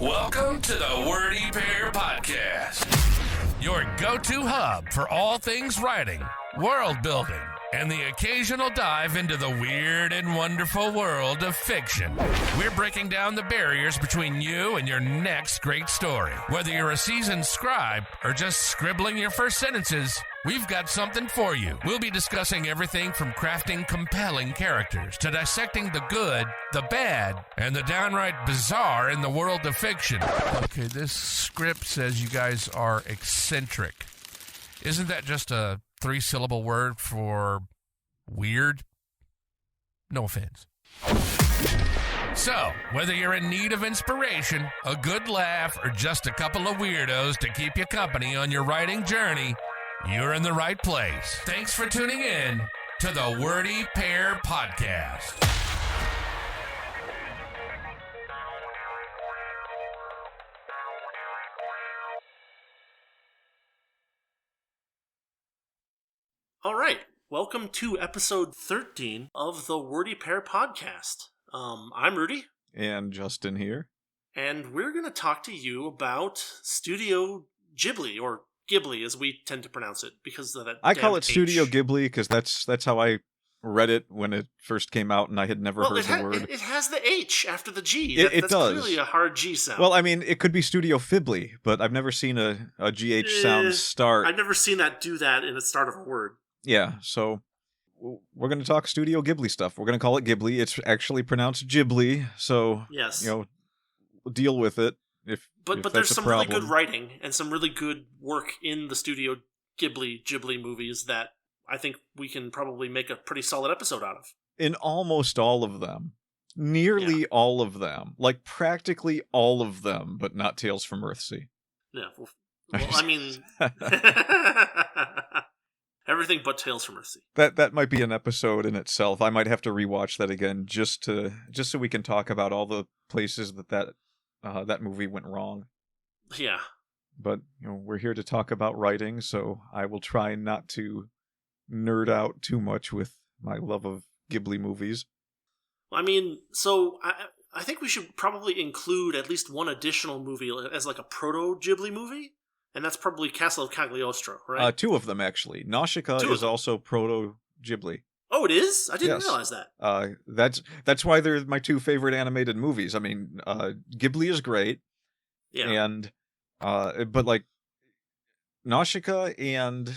Welcome to the Wordy Pair Podcast, your go-to hub for all things writing, world building, and the occasional dive into the weird and wonderful world of fiction. We're breaking down the barriers between you and your next great story. Whether you're a seasoned scribe or just scribbling your first sentences, we've got something for you. We'll be discussing everything from crafting compelling characters to dissecting the good, the bad, and the downright bizarre in the world of fiction. Okay, this script says you guys are eccentric. Isn't that just a 3-syllable word for weird? No offense. So, whether you're in need of inspiration, a good laugh, or just a couple of weirdos to keep you company on your writing journey, you're in the right place. Thanks for tuning in to the Wordy Pair Podcast. All right, welcome to episode 13 of the Wordy Pair Podcast. I'm Rudy. And Justin here. And we're going to talk to you about Studio Ghibli, or Ghibli as we tend to pronounce it, because of that I call it H. Studio Ghibli because that's how I read it when it first came out, and I had never heard the word. It has the H after the G. It that's does. Clearly a hard G sound. Well, I mean, it could be Studio Ghibli, but I've never seen a GH sound start. I've never seen that do that in the start of a word. Yeah, so we're going to talk Studio Ghibli stuff. We're going to call it Ghibli. It's actually pronounced Ghibli, so yes, deal with it. But there's some really good writing and some really good work in the Studio Ghibli movies that I think we can probably make a pretty solid episode out of. In almost all of them. Nearly all of them. Like practically all of them, but not Tales from Earthsea. Yeah, well I mean... Everything but Tales from Earthsea. That might be an episode in itself. I might have to rewatch that again just so we can talk about all the places that movie went wrong. Yeah. But we're here to talk about writing, so I will try not to nerd out too much with my love of Ghibli movies. I mean, so I think we should probably include at least one additional movie as like a Proto-Ghibli movie. And that's probably Castle of Cagliostro, right? 2 of them, actually. Nausicaa is also Proto-Ghibli. Oh, it is? I didn't realize that. That's why they're my 2 favorite animated movies. I mean, Ghibli is great. Yeah. And, but like, Nausicaa and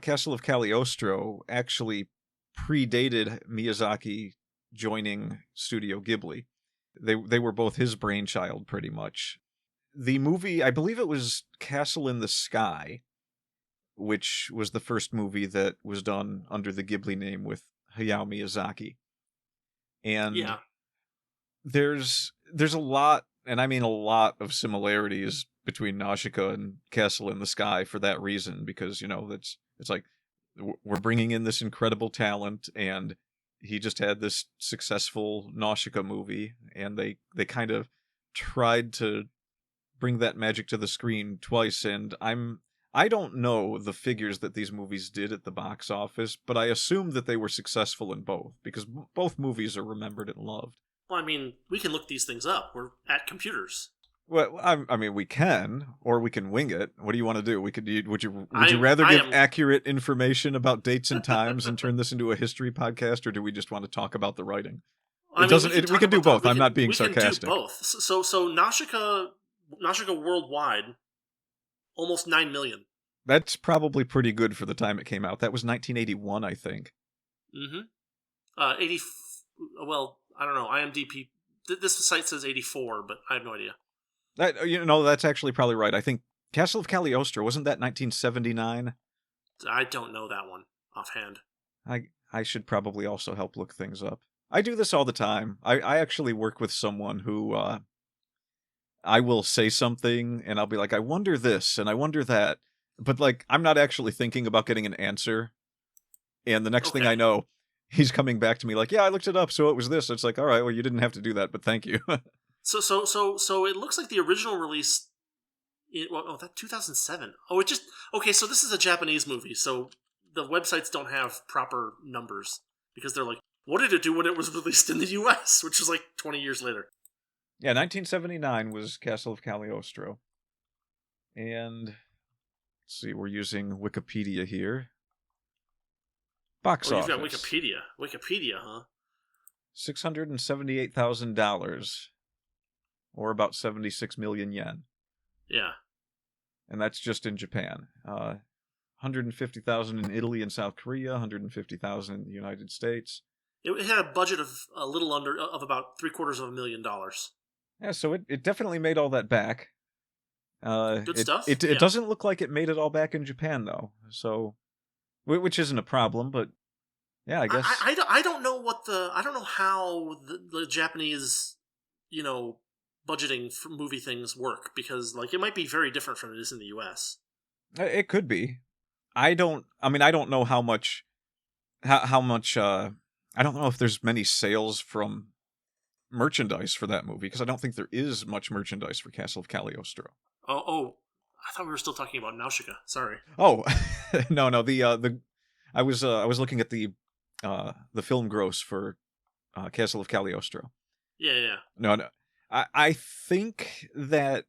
Castle of Cagliostro actually predated Miyazaki joining Studio Ghibli. They were both his brainchild, pretty much. The movie, I believe it was Castle in the Sky, which was the first movie that was done under the Ghibli name with Hayao Miyazaki. And there's a lot, and I mean a lot of similarities between Nausicaa and Castle in the Sky for that reason, because, it's like, we're bringing in this incredible talent, and he just had this successful Nausicaa movie, and they kind of tried to bring that magic to the screen twice, and I don't know the figures that these movies did at the box office, but I assume that they were successful in both, because both movies are remembered and loved. Well, I mean, we can look these things up. We're at computers. Well, I mean, we can, or we can wing it. What do you want to do? Would you rather give accurate information about dates and times and turn this into a history podcast, or do we just want to talk about the writing? We can do both. I'm not being sarcastic. We can do both. So Nausicaa worldwide, almost 9 million. That's probably pretty good for the time it came out. That was 1981, I think. Mm-hmm. 80. Well, I don't know. IMDb. This site says 84, but I have no idea. That's actually probably right. I think Castle of Cagliostro, wasn't that 1979? I don't know that one offhand. I should probably also help look things up. I do this all the time. I actually work with someone who I will say something and I'll be like, I wonder this and I wonder that. But like, I'm not actually thinking about getting an answer. And the next thing I know, he's coming back to me like, yeah, I looked it up, so it was this. It's like, all right, well, you didn't have to do that, but thank you. So it looks like the original release, that 2007. Oh, so this is a Japanese movie, so the websites don't have proper numbers because they're like, what did it do when it was released in the US, which was like 20 years later. Yeah, 1979 was Castle of Cagliostro. And let's see, we're using Wikipedia here. Box Oh, you've got office. Wikipedia. Wikipedia, huh? $678,000, or about 76 million yen. Yeah. And that's just in Japan. 150,000 in Italy and South Korea, 150,000 in the United States. It had a budget of a little under of about $750,000. Yeah, so it definitely made all that back. Good stuff. It Yeah. doesn't look like it made it all back in Japan though. So, which isn't a problem, but yeah, I guess I don't know I don't know how the Japanese, budgeting for movie things work, because like it might be very different from it is in the U.S. it could be. I don't know how much how much I don't know if there's many sales from merchandise for that movie, because I don't think there is much merchandise for Castle of Cagliostro. Oh, I thought we were still talking about Nausicaa. Sorry. Oh, no, the I was looking at the film gross for Castle of Cagliostro. Yeah. No. I think that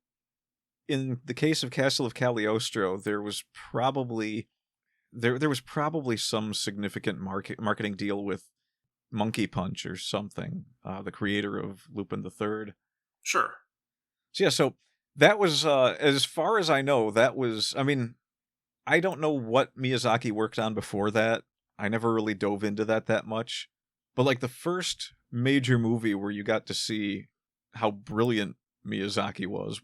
in the case of Castle of Cagliostro, there was probably some significant marketing deal with Monkey Punch or something, the creator of Lupin the Third. Sure. So yeah, so that was, as far as I know, that was. I mean, I don't know what Miyazaki worked on before that. I never really dove into that much. But like the first major movie where you got to see how brilliant Miyazaki was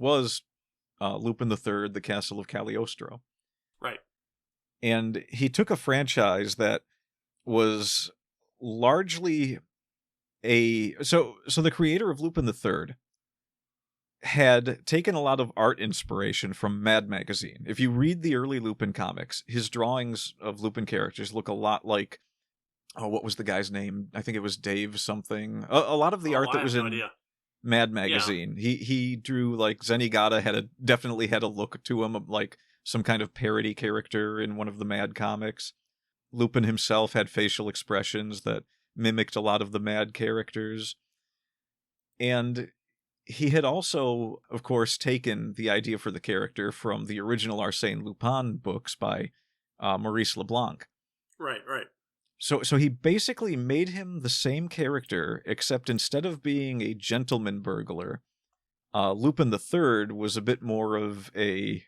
Lupin the Third, The Castle of Cagliostro. Right. And he took a franchise that was largely so the creator of Lupin the Third had taken a lot of art inspiration from Mad Magazine. If you read the early Lupin comics, his drawings of Lupin characters look a lot like, what was the guy's name? I think it was Dave something. A lot of the art that was in idea. Mad Magazine. Yeah. He drew like Zenigata definitely had a look to him of like some kind of parody character in one of the Mad comics. Lupin himself had facial expressions that mimicked a lot of the Mad characters. And he had also, of course, taken the idea for the character from the original Arsène Lupin books by Maurice Leblanc. Right. So he basically made him the same character, except instead of being a gentleman burglar, Lupin the Third was a bit more of a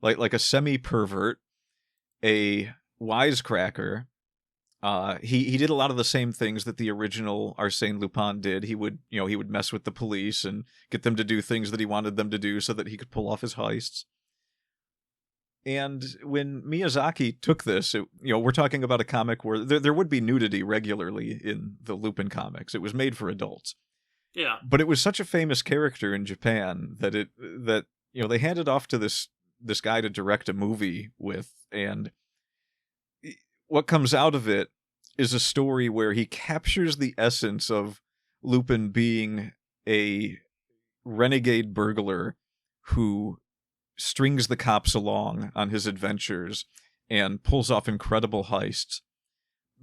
like a semi-pervert, a wisecracker. He did a lot of the same things that the original Arsène Lupin did. He would mess with the police and get them to do things that he wanted them to do so that he could pull off his heists. And when Miyazaki took this, we're talking about a comic where there would be nudity regularly in the Lupin comics. It was made for adults. Yeah. But it was such a famous character in Japan that they handed off to this guy to direct a movie with, and what comes out of it is a story where he captures the essence of Lupin being a renegade burglar who strings the cops along on his adventures and pulls off incredible heists.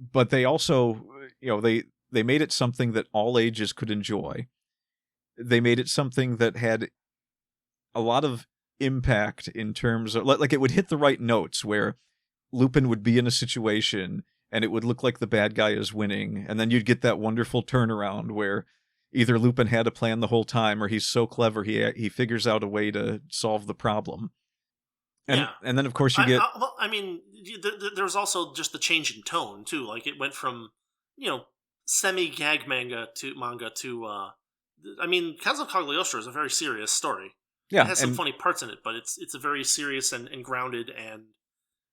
But they also, they made it something that all ages could enjoy. They made it something that had a lot of impact in terms of, like it would hit the right notes where Lupin would be in a situation and it would look like the bad guy is winning, and then you'd get that wonderful turnaround where either Lupin had a plan the whole time, or he's so clever he figures out a way to solve the problem. And then of course you get. There's also just the change in tone too. Like it went from semi-gag manga to Castle of Cagliostro is a very serious story. Yeah, it has some funny parts in it, but it's a very serious and grounded, and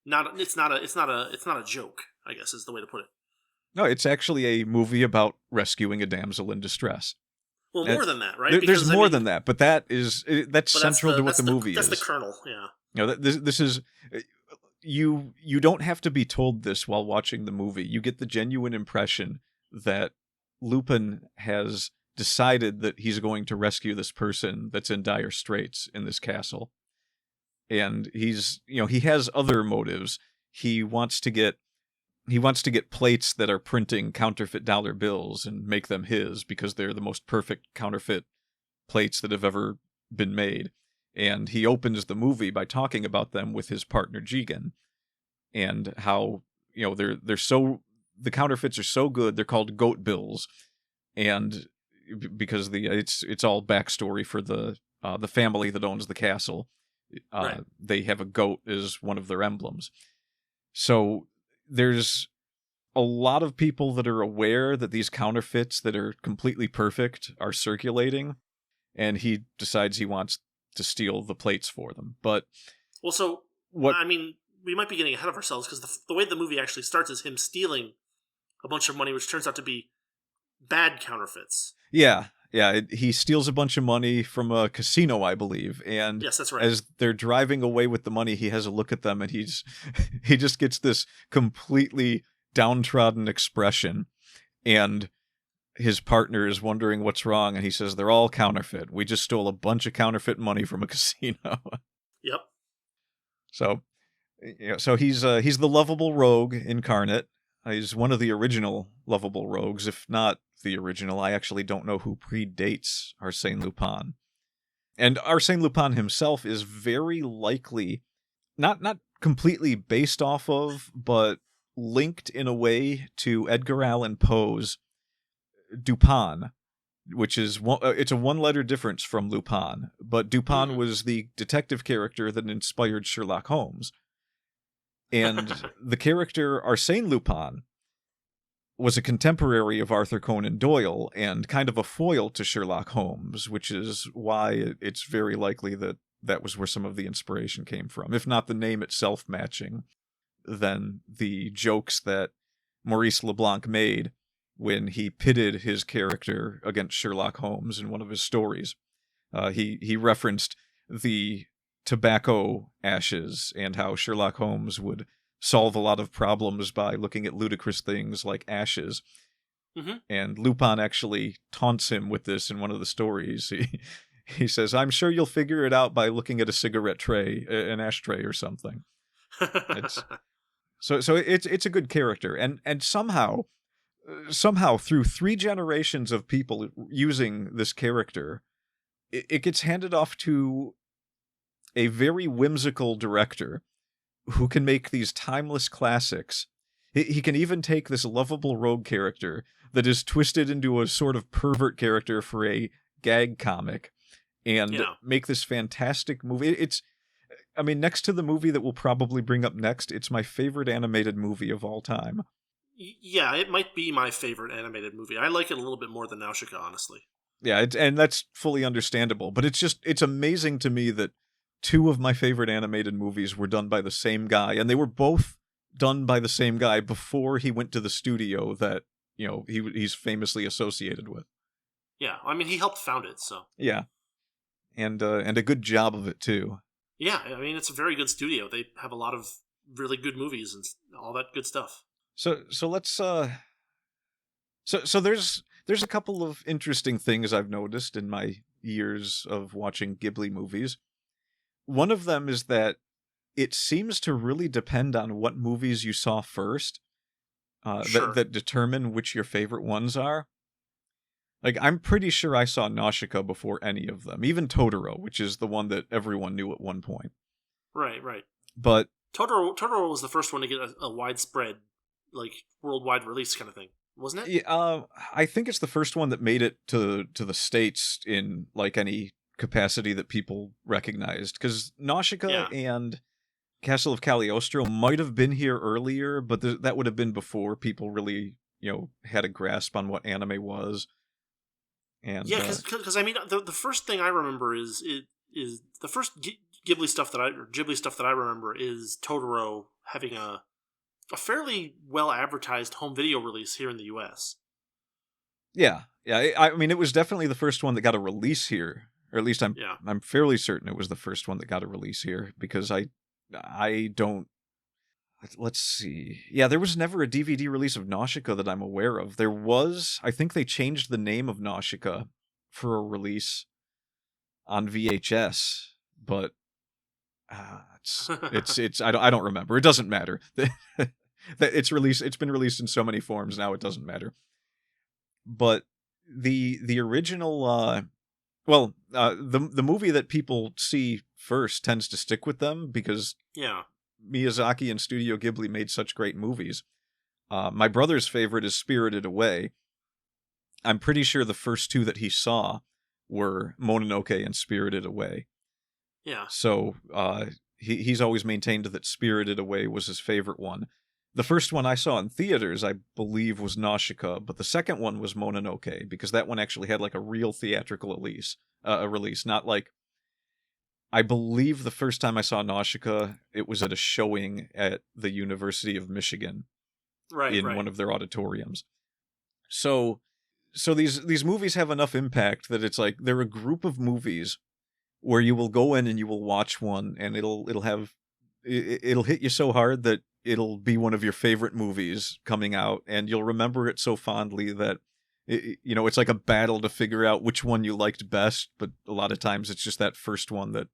it's not a joke, I guess is the way to put it. No, it's actually a movie about rescuing a damsel in distress. Well, more than that, right? There's more than that, but that's central to what the movie is. That's the kernel, yeah. This is you don't have to be told this while watching the movie. You get the genuine impression that Lupin has decided that he's going to rescue this person that's in dire straits in this castle. And he has other motives. He wants to get plates that are printing counterfeit dollar bills and make them his, because they're the most perfect counterfeit plates that have ever been made. And he opens the movie by talking about them with his partner Jigen, and how, you know, they're so, the counterfeits are so good, they're called goat bills, and because it's all backstory for the family that owns the castle. Right. They have a goat as one of their emblems. So there's a lot of people that are aware that these counterfeits that are completely perfect are circulating, and he decides he wants to steal the plates for them. But well, so what? I mean, we might be getting ahead of ourselves, because the way the movie actually starts is him stealing a bunch of money, which turns out to be bad counterfeits. Yeah. He steals a bunch of money from a casino, I believe, and yes, that's right. As they're driving away with the money, he has a look at them, and he just gets this completely downtrodden expression, and his partner is wondering what's wrong, and he says, "They're all counterfeit. We just stole a bunch of counterfeit money from a casino." Yep. So, so he's the lovable rogue incarnate. He's one of the original lovable rogues, if not the original. I actually don't know who predates Arsène Lupin. And Arsène Lupin himself is very likely not completely based off of, but linked in a way to Edgar Allan Poe's Dupin, which is it's a one-letter difference from Lupin, but Dupin was the detective character that inspired Sherlock Holmes. And the character Arsène Lupin was a contemporary of Arthur Conan Doyle and kind of a foil to Sherlock Holmes, which is why it's very likely that was where some of the inspiration came from. If not the name itself matching, then the jokes that Maurice LeBlanc made when he pitted his character against Sherlock Holmes in one of his stories. He referenced the tobacco ashes and how Sherlock Holmes would solve a lot of problems by looking at ludicrous things like ashes. Mm-hmm. And Lupin actually taunts him with this in one of the stories. He says, "I'm sure you'll figure it out by looking at a cigarette tray, an ashtray or something." So it's a good character, and somehow through 3 generations of people using this character, it gets handed off to a very whimsical director who can make these timeless classics. He can even take this lovable rogue character that is twisted into a sort of pervert character for a gag comic and make this fantastic movie. I mean, next to the movie that we'll probably bring up next, it's my favorite animated movie of all time. Yeah, it might be my favorite animated movie. I like it a little bit more than Nausicaa, honestly. Yeah, and that's fully understandable. But it's amazing to me that 2 of my favorite animated movies were done by the same guy, and they were both done by the same guy before he went to the studio that, you know, he's famously associated with. Yeah, I mean, he helped found it, so. Yeah, and a good job of it too. Yeah, I mean, it's a very good studio. They have a lot of really good movies and all that good stuff. So let's so there's a couple of interesting things I've noticed in my years of watching Ghibli movies. One of them is that it seems to really depend on what movies you saw first, that determine which your favorite ones are. Like, I'm pretty sure I saw Nausicaa before any of them, even Totoro, which is the one that everyone knew at one point. Right. But Totoro was the first one to get a widespread, like, worldwide release kind of thing, wasn't it? Yeah, I think it's the first one that made it to the States in, like, any capacity that people recognized, because Nausicaa and Castle of Cagliostro might have been here earlier, but that would have been before people really, you know, had a grasp on what anime was. And because I mean, the first thing I remember is the first Ghibli stuff that I remember is Totoro having a fairly well advertised home video release here in the U.S. Yeah, I mean, it was definitely the first one that got a release here. Or at least I'm fairly certain it was the first one that got a release here, because I don't. Let's see. Yeah, there was never a DVD release of Nausicaa that I'm aware of. There was. I think they changed the name of Nausicaa for a release on VHS, but it's I don't remember. It doesn't matter. It's been released in so many forms now. It doesn't matter. But the original Well, the movie that people see first tends to stick with them because Yeah. Miyazaki and Studio Ghibli made such great movies. My brother's favorite is Spirited Away. I'm pretty sure the first two that he saw were Mononoke and Spirited Away. Yeah. So he's always maintained that Spirited Away was his favorite one. The first one I saw in theaters, I believe, was Nausicaa, but the second one was Mononoke, because that one actually had like a real theatrical release, not like... I believe the first time I saw Nausicaa, it was at a showing at the University of Michigan in one of their auditoriums. So these movies have enough impact that it's like they're a group of movies where you will go in and you will watch one, and it'll hit you so hard that it'll be one of your favorite movies coming out, and you'll remember it so fondly that it's like a battle to figure out which one you liked best. But a lot of times it's just that first one that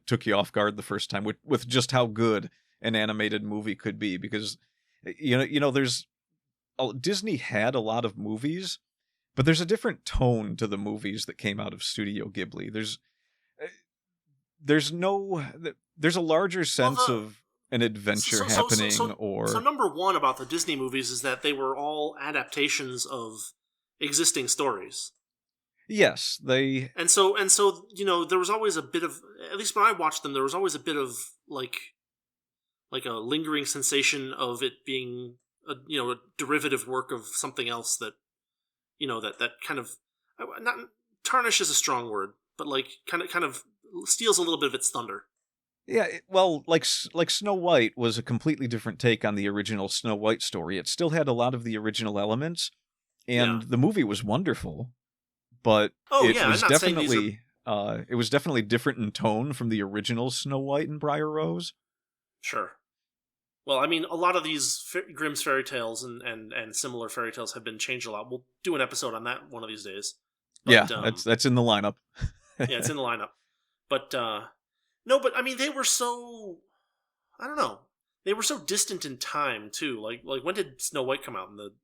took you off guard the first time with just how good an animated movie could be. Because there's Disney had a lot of movies, but there's a different tone to the movies that came out of Studio Ghibli. There's a larger sense of an adventure happening. So number one about the Disney movies is that they were all adaptations of existing stories. Yes, they... And so there was always a bit of, at least when I watched them, there was always a bit of like a lingering sensation of it being a derivative work of something else that that kind of, not tarnish is a strong word, but like kind of steals a little bit of its thunder. Yeah, well, like Snow White was a completely different take on the original Snow White story. It still had a lot of the original elements, and the movie was wonderful, but it was definitely different in tone from the original Snow White and Briar Rose. Sure. Well, I mean, a lot of these Grimm's fairy tales and similar fairy tales have been changed a lot. We'll do an episode on that one of these days. But, that's in the lineup. Yeah, it's in the lineup. But no, but I mean, they were so, I don't know, they were so distant in time too. Like when did Snow White come out? In the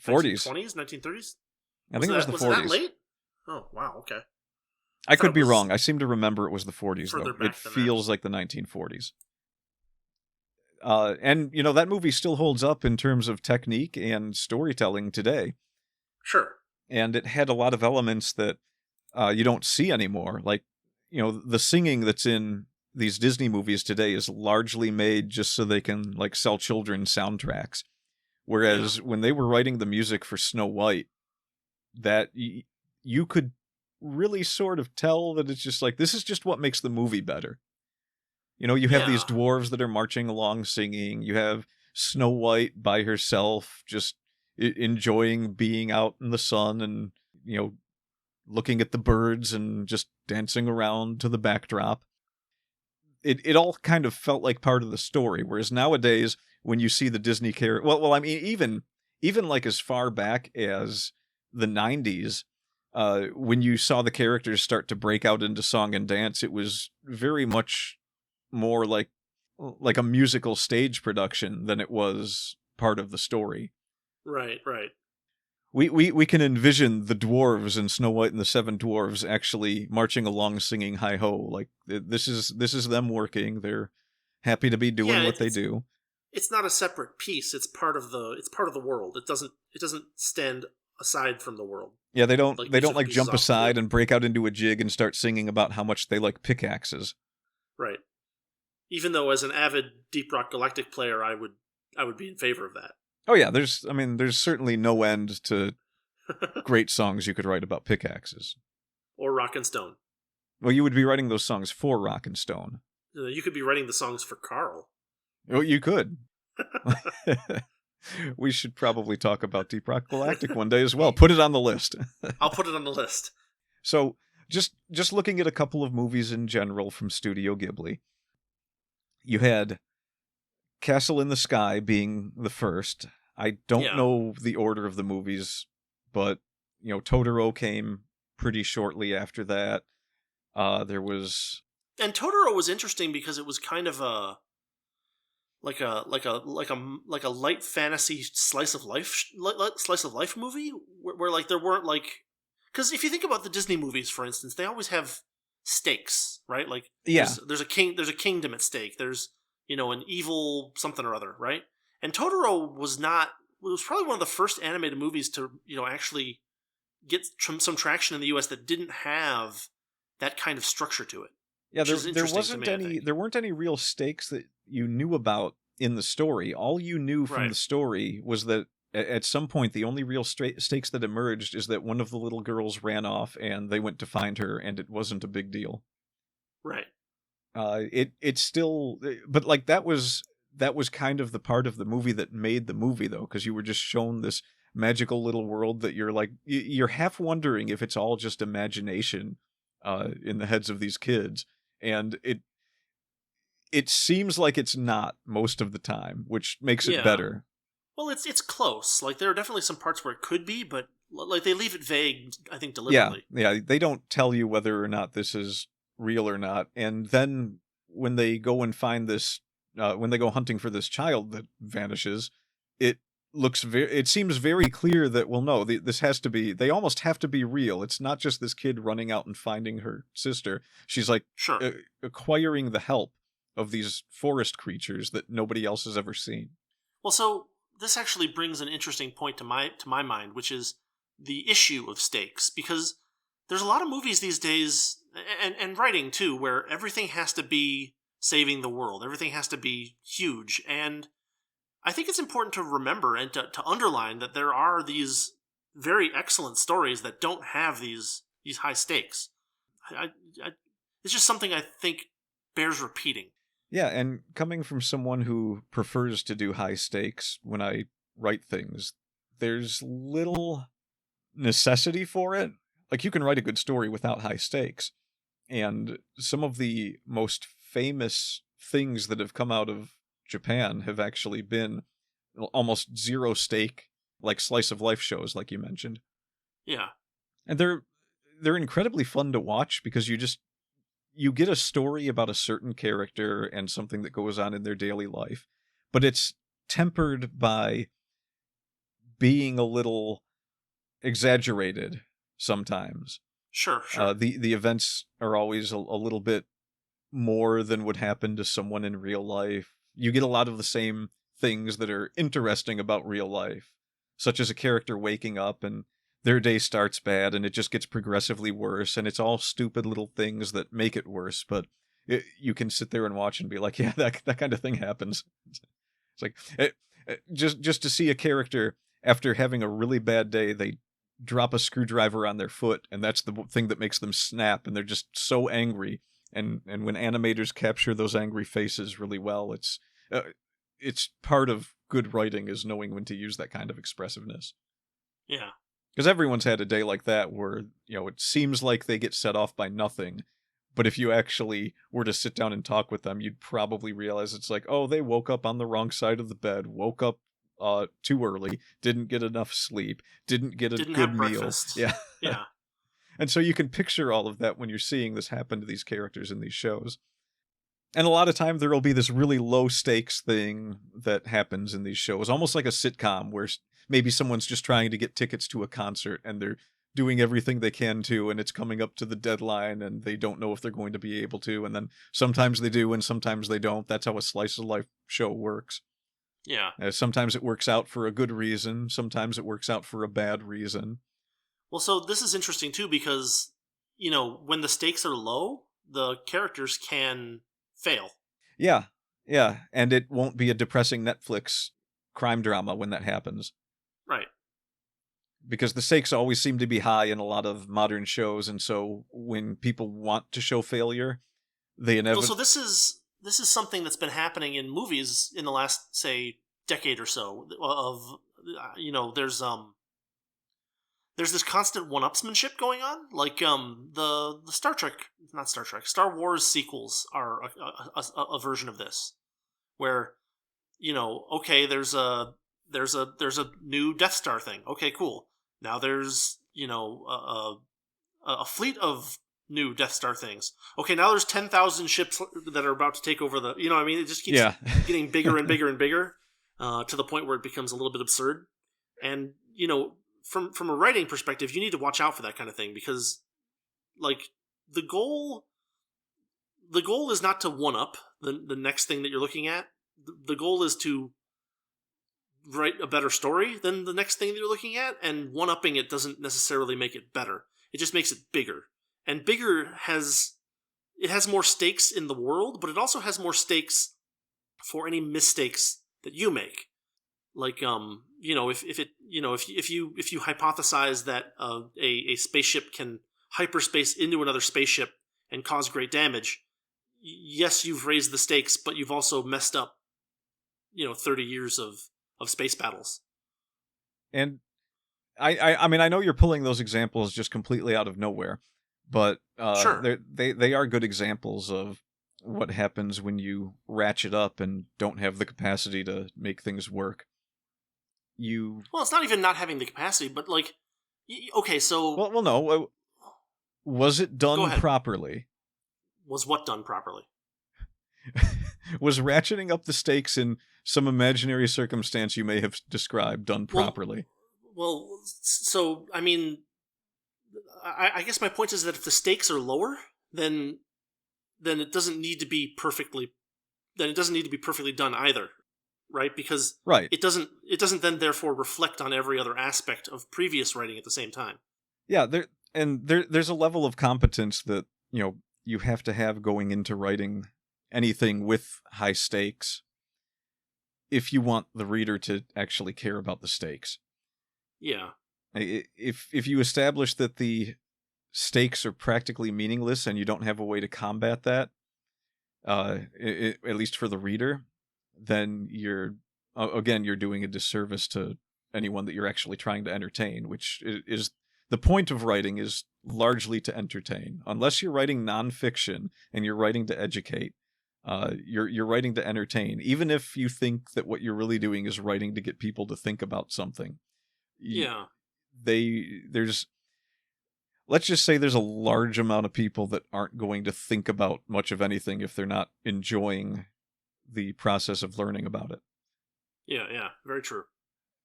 40s, 1920s, 1930s? I think it was the 40s. Was it that late? Oh wow, okay. I could be wrong. I seem to remember it was the 40s though. It feels like the 1940s. And that movie still holds up in terms of technique and storytelling today. Sure. And it had a lot of elements that you don't see anymore. Like, the singing that's in these Disney movies today is largely made just so they can like sell children's soundtracks. Whereas when they were writing the music for Snow White, that you could really sort of tell that it's just like, this is just what makes the movie better. You have these dwarves that are marching along singing. You have Snow White by herself, just enjoying being out in the sun and, looking at the birds and just dancing around to the backdrop. It all kind of felt like part of the story. Whereas nowadays, when you see the Disney character, well, I mean, even like as far back as the 90s, when you saw the characters start to break out into song and dance, it was very much more like a musical stage production than it was part of the story. Right. We can envision the dwarves in Snow White and the Seven Dwarves actually marching along singing hi-ho. Like this is them working. They're happy to be doing what they do. It's not a separate piece. It's part of the world. It doesn't stand aside from the world. Yeah, they don't jump aside and break out into a jig and start singing about how much they like pickaxes. Right. Even though as an avid Deep Rock Galactic player, I would be in favor of that. Oh yeah, there's certainly no end to great songs you could write about pickaxes. Or Rock and Stone. Well, you would be writing those songs for Rock and Stone. You could be writing the songs for Carl. Oh, you could. We should probably talk about Deep Rock Galactic one day as well. Put it on the list. I'll put it on the list. So, just looking at a couple of movies in general from Studio Ghibli. You had Castle in the Sky being the first. I don't know the order of the movies, but Totoro came pretty shortly after that. There was, and Totoro was interesting because it was kind of a light fantasy slice of life movie where like there weren't like Because if you think about the Disney movies, for instance, they always have stakes, right? Like, Yeah. there's a kingdom at stake. There's, an evil something or other, right? And Totoro was probably one of the first animated movies to, actually get some traction in the U.S. that didn't have that kind of structure to it. Yeah, there weren't any real stakes that you knew about in the story. All you knew from the story was that at some point the only real stakes that emerged is that one of the little girls ran off and they went to find her, and it wasn't a big deal. Right. It's still, but like that was kind of the part of the movie that made the movie, though, because you were just shown this magical little world that you're like, you're half wondering if it's all just imagination in the heads of these kids, and it seems like it's not most of the time, which makes it better. Well, it's close. Like, there are definitely some parts where it could be, but like they leave it vague, I think, deliberately. Yeah, they don't tell you whether or not this is real or not. And then when they go and find this, when they go hunting for this child that vanishes, it seems very clear that, well, no, this has to be, they almost have to be real. It's not just this kid running out and finding her sister. She's like acquiring the help of these forest creatures that nobody else has ever seen. Well, so this actually brings an interesting point to my mind, which is the issue of stakes, because there's a lot of movies these days, and writing too, where everything has to be saving the world. Everything has to be huge. And I think it's important to remember and to underline that there are these very excellent stories that don't have these high stakes. It's just something I think bears repeating. Yeah, and coming from someone who prefers to do high stakes when I write things, there's little necessity for it. Like, you can write a good story without high stakes. And some of the most famous things that have come out of Japan have actually been almost zero stake, like slice of life shows, like you mentioned. Yeah. And they're incredibly fun to watch because you get a story about a certain character and something that goes on in their daily life, but it's tempered by being a little exaggerated sometimes. Sure. The events are always a little bit more than would happen to someone in real life. You get a lot of the same things that are interesting about real life, such as a character waking up and their day starts bad and it just gets progressively worse, and it's all stupid little things that make it worse, but you can sit there and watch and be like, yeah, that kind of thing happens. It's like, just to see a character, after having a really bad day, they drop a screwdriver on their foot, and that's the thing that makes them snap, and they're just so angry. And when animators capture those angry faces really well, it's part of good writing is knowing when to use that kind of expressiveness. Yeah. Because everyone's had a day like that where, it seems like they get set off by nothing. But if you actually were to sit down and talk with them, you'd probably realize it's like, oh, they woke up on the wrong side of the bed, woke up too early, didn't get enough sleep, didn't get a good meal. Breakfast. Yeah. Yeah. And so you can picture all of that when you're seeing this happen to these characters in these shows. And a lot of time there will be this really low stakes thing that happens in these shows, almost like a sitcom where maybe someone's just trying to get tickets to a concert and they're doing everything they can to, and it's coming up to the deadline and they don't know if they're going to be able to. And then sometimes they do and sometimes they don't. That's how a slice of life show works. Yeah. Sometimes it works out for a good reason. Sometimes it works out for a bad reason. Well, so this is interesting too because, when the stakes are low, the characters can fail. Yeah. And it won't be a depressing Netflix crime drama when that happens. Right. Because the stakes always seem to be high in a lot of modern shows, and so when people want to show failure, they inevitably... Well, so this is something that's been happening in movies in the last, say, decade or so. There's this constant one-upsmanship going on. Like, the Star Wars sequels are a version of this, where, okay, there's a new Death Star thing. Okay, cool. Now there's, a fleet of new Death Star things. Okay, now there's 10,000 ships that are about to take over the... it just keeps getting bigger and bigger and bigger, to the point where it becomes a little bit absurd. And, from a writing perspective, you need to watch out for that kind of thing, because like the goal is not to one up the next thing that you're looking at. The goal is to write a better story than the next thing that you're looking at, and one upping it doesn't necessarily make it better. It just makes it bigger. And bigger has more stakes in the world, but it also has more stakes for any mistakes that you make. Like if you hypothesize that a spaceship can hyperspace into another spaceship and cause great damage, yes, you've raised the stakes, but you've also messed up 30 years of space battles. And I mean, I know you're pulling those examples just completely out of nowhere, but Sure. they are good examples of what happens when you ratchet up and don't have the capacity to make things work. Well, it's not even not having the capacity, but like, okay, so well, no, was it Go done ahead. properly? Was what done properly? Was ratcheting up the stakes in some imaginary circumstance you may have described done properly? Well, so I mean, I guess my point is that if the stakes are lower, then it doesn't need to be perfectly. Then it doesn't need to be perfectly done either, right? Because Right. it doesn't then therefore reflect on every other aspect of previous writing at the same time. Yeah, there's a level of competence that you have to have going into writing anything with high stakes if you want the reader to actually care about the stakes. Yeah. If you establish that the stakes are practically meaningless and you don't have a way to combat that, at least for the reader, then you're doing a disservice to anyone that you're actually trying to entertain, which is the point of writing, is largely to entertain. Unless you're writing nonfiction and you're writing to educate, you're writing to entertain. Even if you think that what you're really doing is writing to get people to think about something. Yeah. Let's just say there's a large amount of people that aren't going to think about much of anything if they're not enjoying the process of learning about it. Yeah, very true.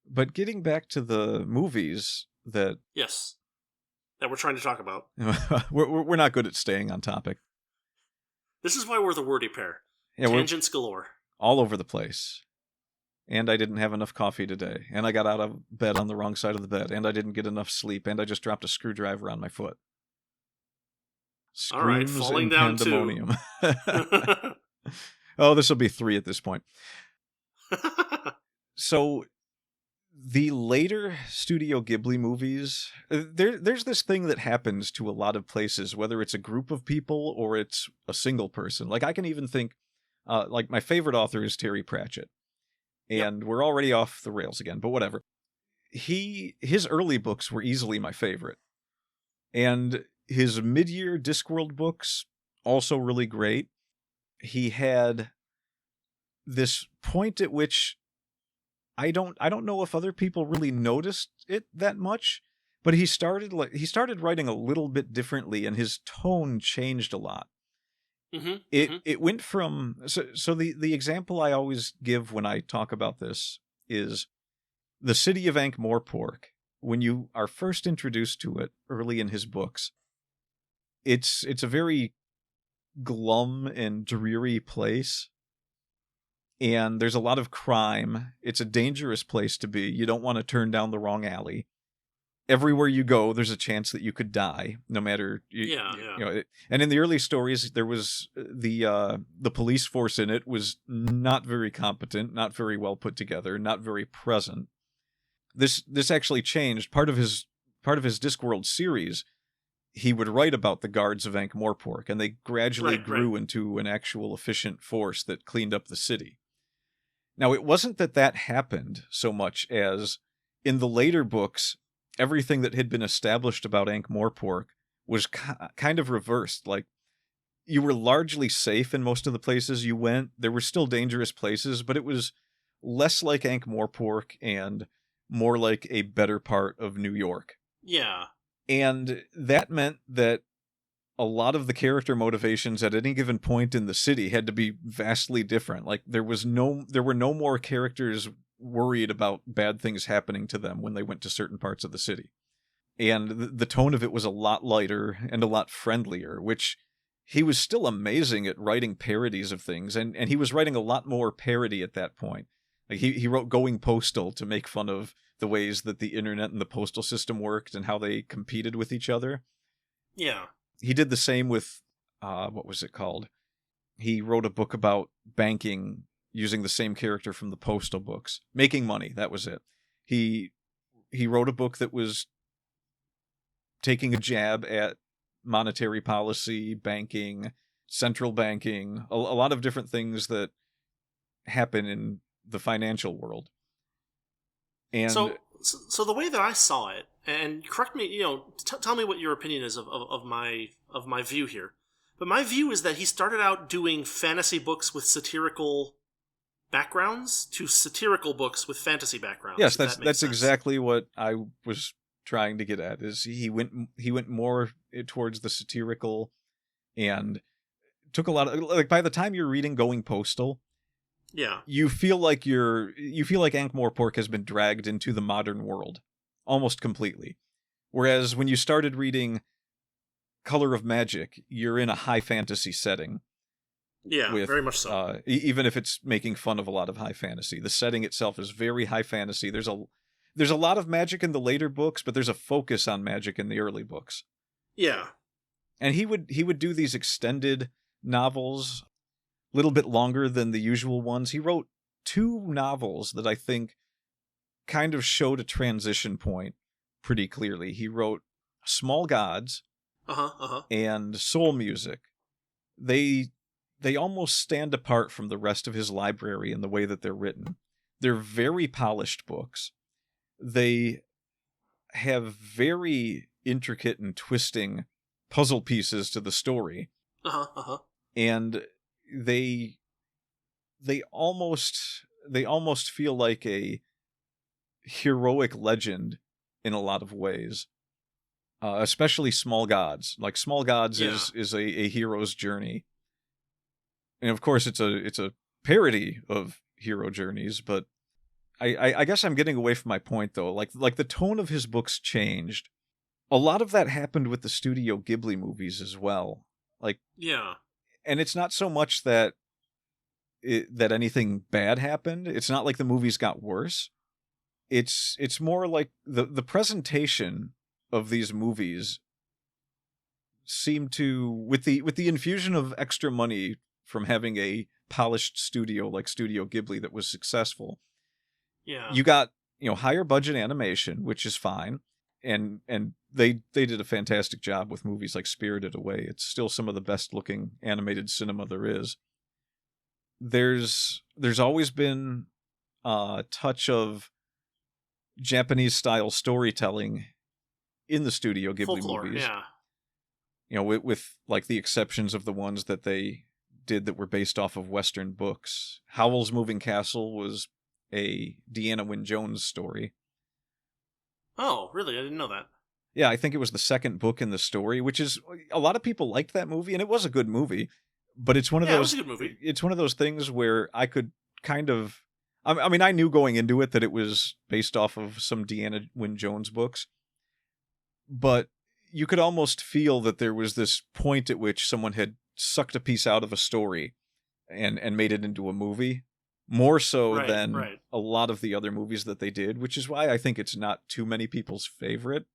But getting back to the movies that we're trying to talk about. we're not good at staying on topic. This is why we're the wordy pair. Yeah, tangents galore. All over the place. And I didn't have enough coffee today. And I got out of bed on the wrong side of the bed. And I didn't get enough sleep. And I just dropped a screwdriver on my foot. All right, falling down too. Oh, this will be 3 at this point. So, the later Studio Ghibli movies, there's this thing that happens to a lot of places, whether it's a group of people or it's a single person. Like, I can even think, like, my favorite author is Terry Pratchett. And We're already off the rails again, but whatever. His early books were easily my favorite. And his mid-year Discworld books, also really great. He had this point at which I don't know if other people really noticed it that much, but he started writing a little bit differently, and his tone changed a lot. It went from so the example I always give when I talk about this is the city of Ankh-Morpork. When you are first introduced to it early in his books, it's a very glum and dreary place. And there's a lot of crime. It's a dangerous place to be. You don't want to turn down the wrong alley. Everywhere you go, there's a chance that you could die, no matter. And in the early stories, there was the police force in it was not very competent, not very well put together, not very present. This actually changed. Part of his Discworld series, he would write about the guards of Ankh-Morpork, and they gradually grew into an actual efficient force that cleaned up the city. Now, it wasn't that happened so much as in the later books, everything that had been established about Ankh-Morpork was kind of reversed. Like, you were largely safe in most of the places you went. There were still dangerous places, but it was less like Ankh-Morpork and more like a better part of New York. Yeah. And that meant that a lot of the character motivations at any given point in the city had to be vastly different. Like, there were no more characters worried about bad things happening to them when they went to certain parts of the city. And the tone of it was a lot lighter and a lot friendlier, which he was still amazing at writing parodies of things, and he was writing a lot more parody at that point. Like he wrote Going Postal to make fun of the ways that the internet and the postal system worked and how they competed with each other. Yeah. He did the same with, what was it called? He wrote a book about banking using the same character from the postal books. Making Money, that was it. He wrote a book that was taking a jab at monetary policy, banking, central banking, a lot of different things that happen in the financial world. And so the way that I saw it, and correct me, tell me what your opinion is of my view here. But my view is that he started out doing fantasy books with satirical backgrounds to satirical books with fantasy backgrounds. Yes, that's exactly what I was trying to get at. Is he went more towards the satirical, and took a lot of, like, by the time you're reading Going Postal, yeah, you feel like Ankh-Morpork has been dragged into the modern world almost completely. Whereas when you started reading Color of Magic, you're in a high fantasy setting. Yeah, very much so. Even if it's making fun of a lot of high fantasy, the setting itself is very high fantasy. There's a lot of magic in the later books, but there's a focus on magic in the early books. Yeah. And he would do these extended novels, a little bit longer than the usual ones. He wrote 2 novels that I think kind of showed a transition point pretty clearly. He wrote Small Gods and Soul Music. They almost stand apart from the rest of his library in the way that they're written. They're very polished books. They have very intricate and twisting puzzle pieces to the story. And they almost feel like a heroic legend in a lot of ways. Especially Small Gods. Like, Small Gods is a hero's journey. And of course it's a parody of hero journeys, but I guess I'm getting away from my point though. Like the tone of his books changed. A lot of that happened with the Studio Ghibli movies as well. Like, yeah. And it's not so much that anything bad happened. It's not like the movies got worse. It's more like the presentation of these movies seemed to, with the infusion of extra money from having a polished studio like Studio Ghibli that was successful. Yeah. You got, higher budget animation, which is fine. And they did a fantastic job with movies like Spirited Away. It's still some of the best looking animated cinema there is. There's always been a touch of Japanese style storytelling in the Studio Ghibli Folklore, movies. Yeah. With like the exceptions of the ones that they did that were based off of Western books. Howl's Moving Castle was a Deanna Wynne Jones story. Oh, really? I didn't know that. Yeah, I think it was the second book in the story, which is, a lot of people liked that movie, and it was a good movie. But it's one of those. It was a good movie. It's one of those things where I could kind of, I mean, I knew going into it that it was based off of some Deanna Wynne Jones books, but you could almost feel that there was this point at which someone had sucked a piece out of a story and made it into a movie. More so than a lot of the other movies that they did, which is why I think it's not too many people's favorite.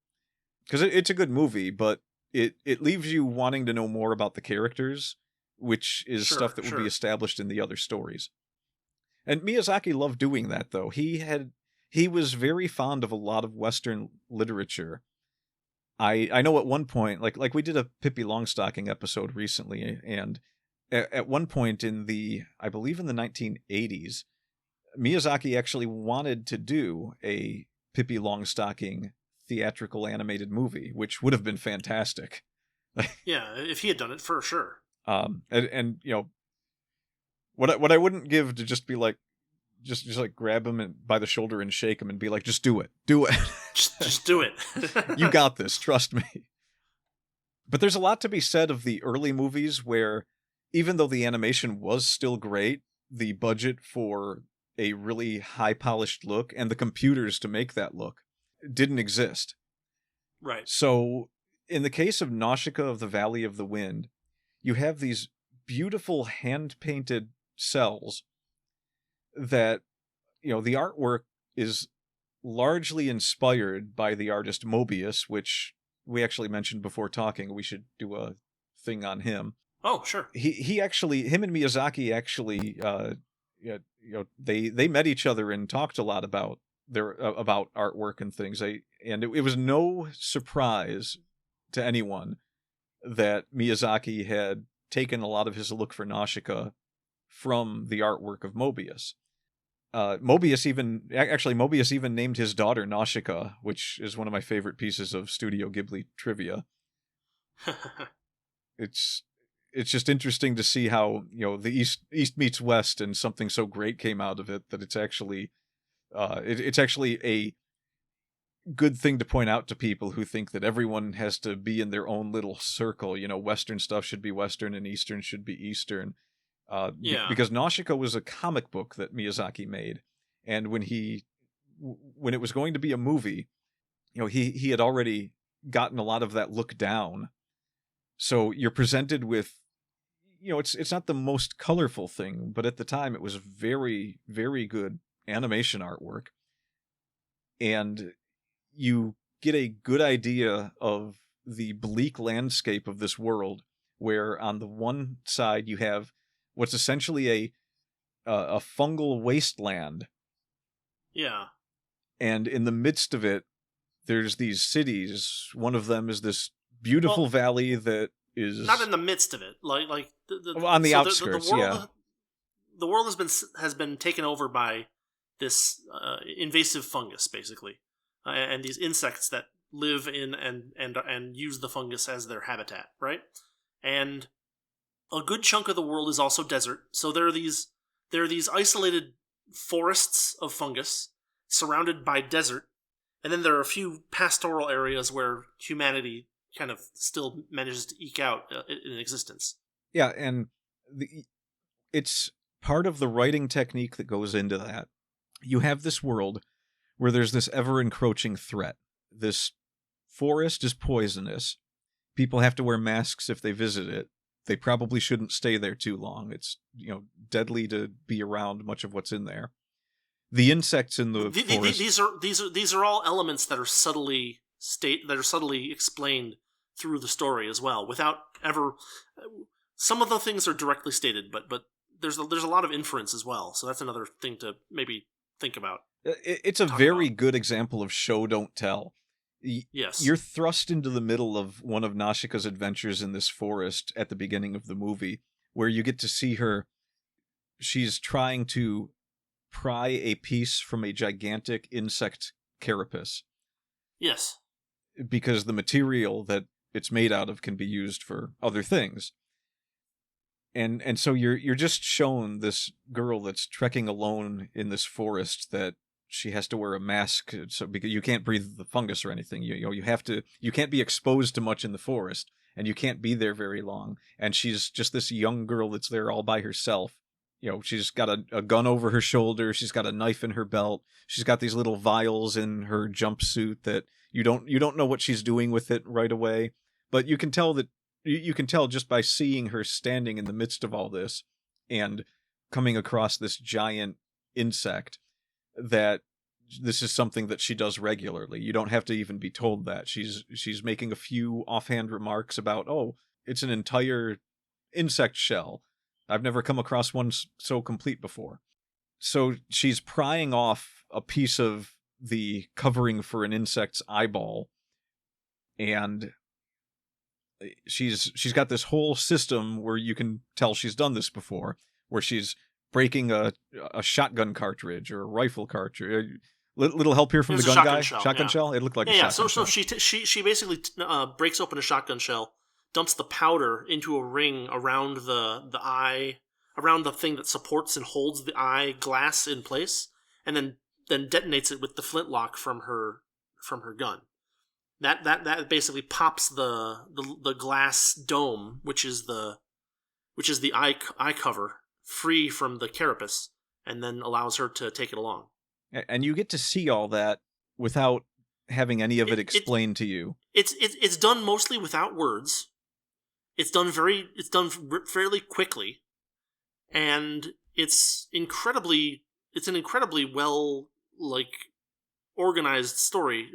Because it's a good movie, but it leaves you wanting to know more about the characters, which is stuff that would be established in the other stories. And Miyazaki loved doing that, though. He was very fond of a lot of Western literature. I know at one point, like we did a Pippi Longstocking episode recently, and at one point I believe in the 1980s, Miyazaki actually wanted to do a Pippi Longstocking theatrical animated movie, which would have been fantastic. Yeah, if he had done it, for sure. And what I wouldn't give to just be like, just like grab him by the shoulder and shake him and be like, just do it. just do it. You got this, trust me. But there's a lot to be said of the early movies where, even though the animation was still great, the budget for a really high-polished look, and the computers to make that look didn't exist. Right. So, in the case of Nausicaa of the Valley of the Wind, you have these beautiful hand-painted cells that, the artwork is largely inspired by the artist Mobius, which we actually mentioned before talking. We should do a thing on him. Oh, sure. He actually, him and Miyazaki actually, they met each other and talked a lot about about artwork and things. And it was no surprise to anyone that Miyazaki had taken a lot of his look for Nausicaa from the artwork of Mobius. Mobius even named his daughter Nausicaa, which is one of my favorite pieces of Studio Ghibli trivia. It's just interesting to see how, the East meets West, and something so great came out of it that it's actually a good thing to point out to people who think that everyone has to be in their own little circle. Western stuff should be Western and Eastern should be Eastern. Because Nausicaa was a comic book that Miyazaki made, and when it was going to be a movie, he had already gotten a lot of that look down. So you're presented with, it's not the most colorful thing, but at the time it was very, very good animation artwork, and you get a good idea of the bleak landscape of this world, where on the one side you have what's essentially a fungal wasteland. Yeah. And in the midst of it, there's these cities. One of them is this beautiful valley that is not in the midst of it, on the outskirts. The world, the world has been taken over by this invasive fungus, basically, and these insects that live in and use the fungus as their habitat, right? And a good chunk of the world is also desert. So there are these isolated forests of fungus surrounded by desert, and then there are a few pastoral areas where humanity kind of still manages to eke out in existence. Yeah, and it's part of the writing technique that goes into that. You have this world where there's this ever-encroaching threat. This forest is poisonous. People have to wear masks if they visit it. They probably shouldn't stay there too long. It's, deadly to be around much of what's in there. The insects in the forest. These are all elements that are subtly explained through the story as well, without ever. Some of the things are directly stated, but there's a lot of inference as well. So that's another thing to maybe think about. It's a very good example of show don't tell. Yes. You're thrust into the middle of one of Nausicaa's adventures in this forest at the beginning of the movie, where you get to see her. She's trying to pry a piece from a gigantic insect carapace. Yes. Because the material that it's made out of can be used for other things. And so you're just shown this girl that's trekking alone in this forest, that she has to wear a mask, so because you can't breathe the fungus or anything. You can't be exposed to much in the forest, and you can't be there very long. And she's just this young girl that's there all by herself. She's got a gun over her shoulder. She's got a knife in her belt. She's got these little vials in her jumpsuit that you don't know what she's doing with it right away, but you can tell just by seeing her standing in the midst of all this and coming across this giant insect that this is something that she does regularly. You don't have to even be told that. She's making a few offhand remarks about, it's an entire insect shell. I've never come across one so complete before. So she's prying off a piece of the covering for an insect's eyeball, and she's got this whole system where you can tell she's done this before, where she's breaking a shotgun cartridge or a rifle cartridge. Little help here from the gun guy. Shotgun shell. It looked like a shotgun shell. So she basically breaks open a shotgun shell, dumps the powder into a ring around the eye, around the thing that supports and holds the eye glass in place, and then detonates it with the flintlock from her gun. That basically pops the glass dome, which is the eye cover, free from the carapace, and then allows her to take it along. And you get to see all that without having any of it explained to you. It's done mostly without words. It's done fairly quickly, and it's an incredibly well organized story.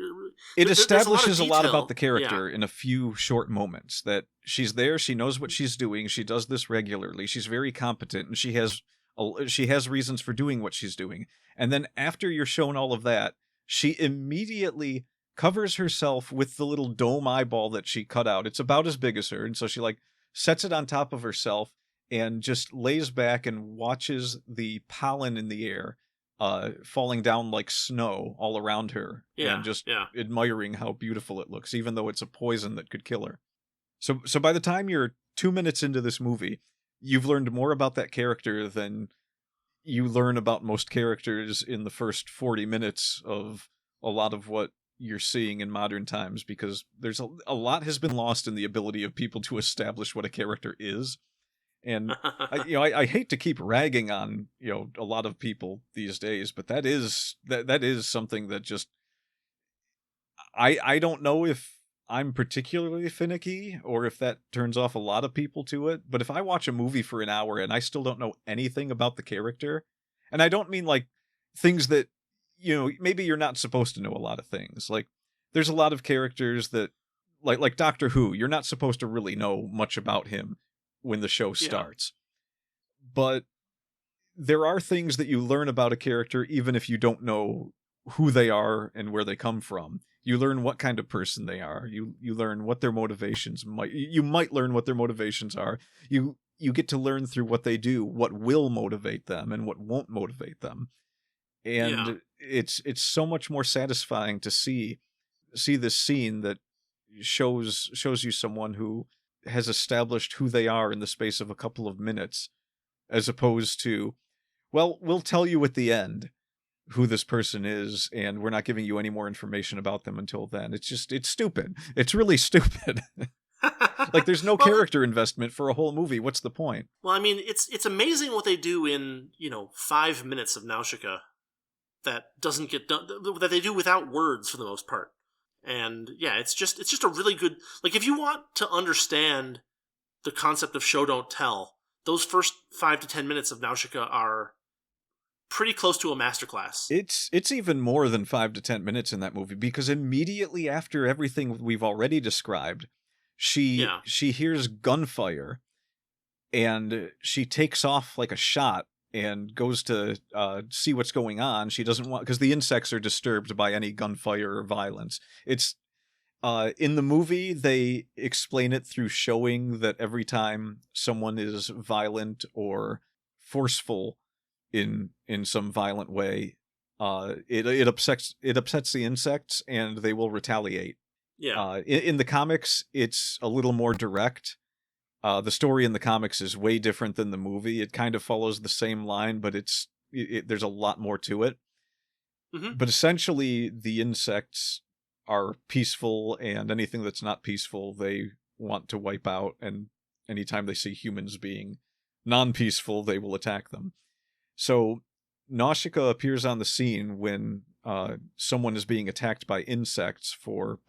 It establishes a lot about the character in a few short moments. That she's there, she knows what she's doing, she does this regularly, she's very competent, and she has reasons for doing what she's doing. And then after you're shown all of that, she immediately covers herself with the little dome eyeball that she cut out. It's about as big as her, and so she sets it on top of herself and just lays back and watches the pollen in the air falling down like snow all around her, and just admiring how beautiful it looks, even though it's a poison that could kill her. So by the time you're 2 minutes into this movie, you've learned more about that character than you learn about most characters in the first 40 minutes of a lot of what you're seeing in modern times, because there's a lot has been lost in the ability of people to establish what a character is. And I hate to keep ragging on a lot of people these days, but that is something that just I don't know if I'm particularly finicky or if that turns off a lot of people to it. But if I watch a movie for an hour and I still don't know anything about the character, and I don't mean like things that maybe you're not supposed to know a lot of things. Like there's a lot of characters that like Doctor Who, you're not supposed to really know much about him when the show starts. But there are things that you learn about a character even if you don't know who they are and where they come from. You learn what kind of person they are. You learn what their motivations might learn what their motivations are. You get to learn through what they do, what will motivate them and what won't motivate them. And it's so much more satisfying to see this scene that shows you someone who has established who they are in the space of a couple of minutes, as opposed to, well, we'll tell you at the end who this person is, and we're not giving you any more information about them until then. It's stupid. It's really stupid. Like there's no character investment for a whole movie. What's the point? Well, I mean, it's amazing what they do in 5 minutes of Nausicaa that doesn't get done, that they do without words for the most part. And it's just a really good, like, if you want to understand the concept of show don't tell, those first 5 to 10 minutes of Nausicaa are pretty close to a masterclass. It's even more than 5 to 10 minutes in that movie, because immediately after everything we've already described, she hears gunfire and she takes off like a shot and goes to see what's going on. She doesn't want, because the insects are disturbed by any gunfire or violence. It's in the movie, they explain it through showing that every time someone is violent or forceful in some violent way, it upsets the insects and they will retaliate. In the comics, it's a little more direct. The story in the comics is way different than the movie. It kind of follows the same line, but there's a lot more to it. Mm-hmm. But essentially, the insects are peaceful, and anything that's not peaceful, they want to wipe out. And anytime they see humans being non-peaceful, they will attack them. So Nausicaa appears on the scene when someone is being attacked by insects for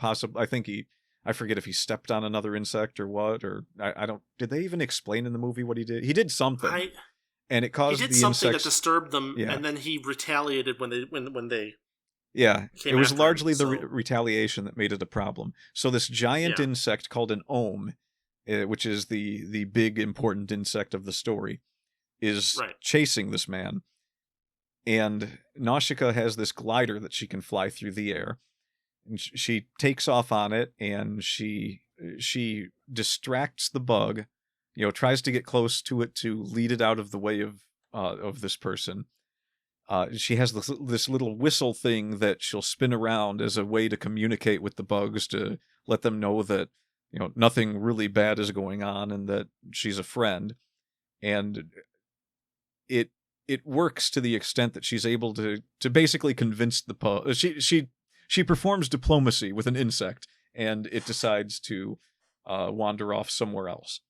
I forget if he stepped on another insect or what, or I don't. Did they even explain in the movie what he did? He did something, and it caused the insects. He did something that disturbed them, and then he retaliated when they. Yeah, it was largely the retaliation that made it a problem. So this giant insect called an ohm, which is the big important insect of the story, is chasing this man, and Nausicaa has this glider that she can fly through the air. And she takes off on it, and she distracts the bug, tries to get close to it to lead it out of the way of this person. She has this little whistle thing that she'll spin around as a way to communicate with the bugs, to let them know that nothing really bad is going on and that she's a friend. And it works to the extent that she's able to basically convince the pug. She performs diplomacy with an insect, and it decides to wander off somewhere else.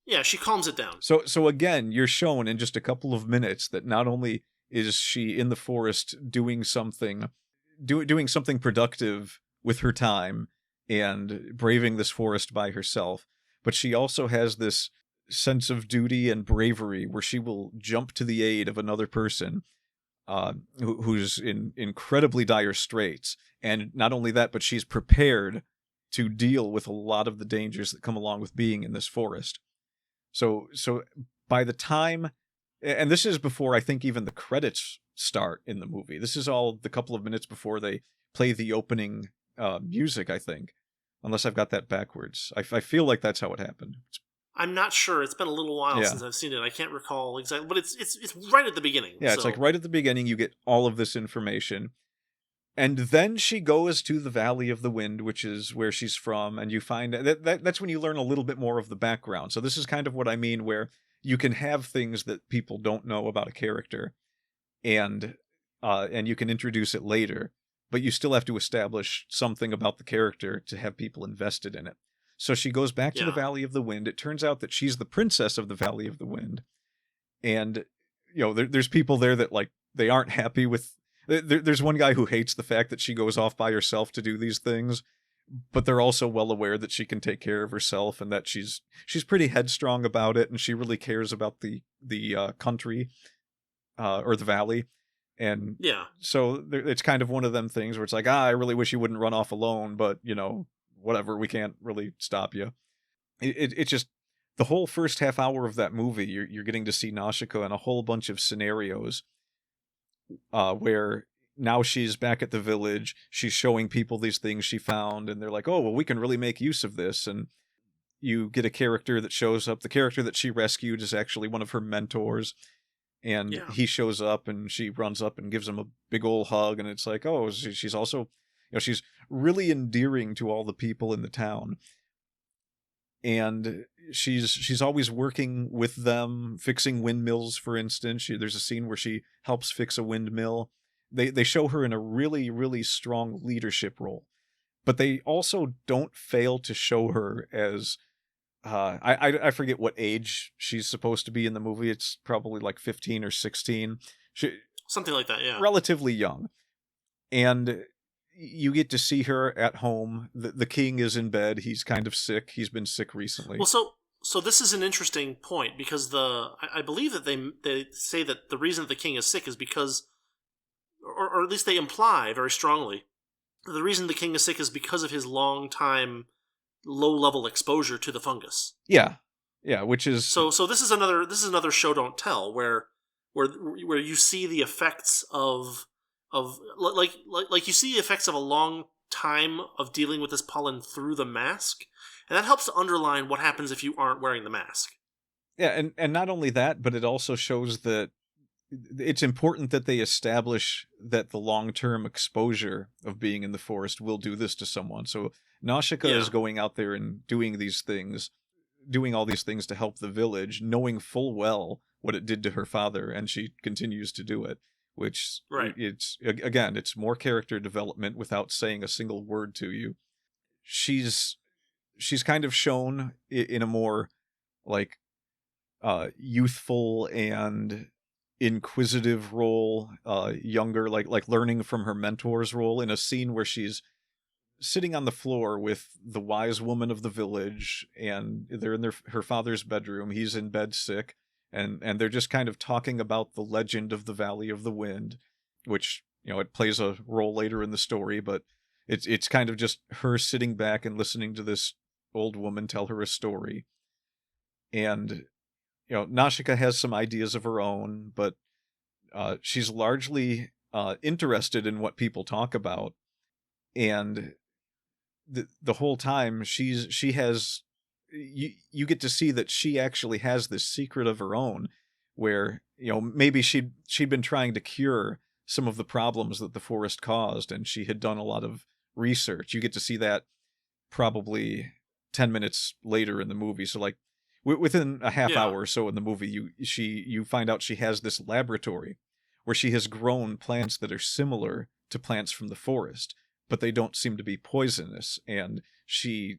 Yeah, she calms it down. So again, you're shown in just a couple of minutes that not only is she in the forest doing something productive with her time and braving this forest by herself. But she also has this sense of duty and bravery where she will jump to the aid of another person who's in incredibly dire straits. And not only that, but she's prepared to deal with a lot of the dangers that come along with being in this forest. So by the time, and this is before I think even the credits start in the movie. This is all the couple of minutes before they play the opening music, I think. Unless I've got that backwards. I feel like that's how it happened. I'm not sure. It's been a little while since I've seen it. I can't recall exactly, but it's right at the beginning. Yeah, so. It's like right at the beginning you get all of this information. And then she goes to the Valley of the Wind, which is where she's from, and you find that's when you learn a little bit more of the background. So this is kind of what I mean, where you can have things that people don't know about a character, and you can introduce it later, but you still have to establish something about the character to have people invested in it. So she goes back to the Valley of the Wind. It turns out that she's the princess of the Valley of the Wind, and there's people there that like they aren't happy with. There's one guy who hates the fact that she goes off by herself to do these things, but they're also well aware that she can take care of herself and that she's pretty headstrong about it, and she really cares about the country or the valley. And so it's kind of one of them things where it's like, I really wish you wouldn't run off alone, but whatever, we can't really stop you. It's just the whole first half hour of that movie, you're getting to see Nausicaa in a whole bunch of scenarios where now she's back at the village, she's showing people these things she found, and they're like, oh, well, we can really make use of this. And you get a character that shows up. The character that she rescued is actually one of her mentors, and he shows up, and she runs up and gives him a big old hug, and it's like, oh, she's also, she's really endearing to all the people in the town. And she's always working with them, fixing windmills, for instance. There's a scene where she helps fix a windmill. They show her in a really, really strong leadership role. But they also don't fail to show her as... I forget what age she's supposed to be in the movie. It's probably like 15 or 16. Something like that, yeah. Relatively young. And you get to see her at home. The king is in bed. He's kind of sick. He's been sick recently. Well, so this is an interesting point, because I believe that they say that the reason that the king is sick is because, or at least they imply very strongly, that the reason the king is sick is because of his long time low-level exposure to the fungus. Yeah, which is so this is another show don't tell, where you see the effects of like you see the effects of a long time of dealing with this pollen through the mask, and that helps to underline what happens if you aren't wearing the mask. Yeah, and not only that, but it also shows that it's important that they establish that the long-term exposure of being in the forest will do this to someone. So Nausicaa is going out there and doing all these things to help the village, knowing full well what it did to her father, and she continues to do it. Which it's more character development without saying a single word to you. She's kind of shown in a more like youthful and inquisitive role, younger, like learning from her mentor's role, in a scene where she's sitting on the floor with the wise woman of the village, and they're in her father's bedroom. He's in bed sick. And they're just kind of talking about the legend of the Valley of the Wind, which, it plays a role later in the story, but it's kind of just her sitting back and listening to this old woman tell her a story. And, Nausicaa has some ideas of her own, but she's largely interested in what people talk about. And the whole time she has... You get to see that she actually has this secret of her own, where maybe she'd been trying to cure some of the problems that the forest caused, and she had done a lot of research. You get to see that probably 10 minutes later in the movie. So like within a half hour or so in the movie, you find out she has this laboratory where she has grown plants that are similar to plants from the forest, but they don't seem to be poisonous, and she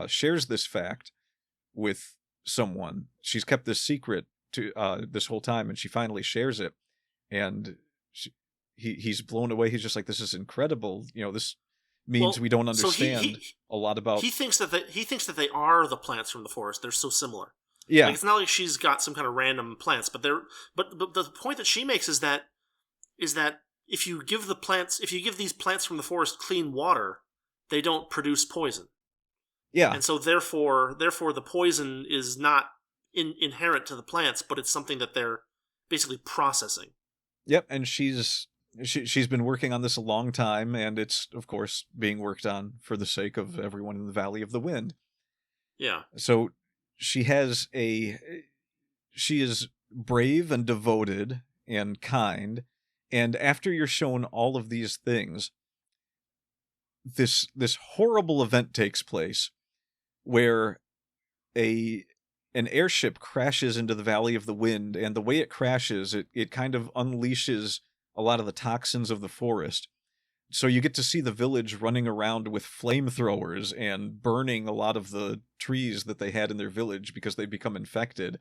shares this fact with someone. She's kept this secret to this whole time, and she finally shares it. and he's blown away. He's just like, this is incredible. This means Well, we don't so understand a lot about. He thinks that they are the plants from the forest. They're so similar. Yeah, Like, it's not like she's got some kind of random plants, but the point that she makes is that if you give these plants from the forest clean water, they don't produce poison. Yeah, and so therefore the poison is not inherent to the plants, but it's something that they're basically processing. Yep, and she's been working on this a long time, and it's of course being worked on for the sake of everyone in the Valley of the Wind. Yeah. So she is brave and devoted and kind, and after you're shown all of these things, this horrible event takes place where an airship crashes into the Valley of the Wind, and the way it crashes, it kind of unleashes a lot of the toxins of the forest. So you get to see the village running around with flamethrowers and burning a lot of the trees that they had in their village because they become infected,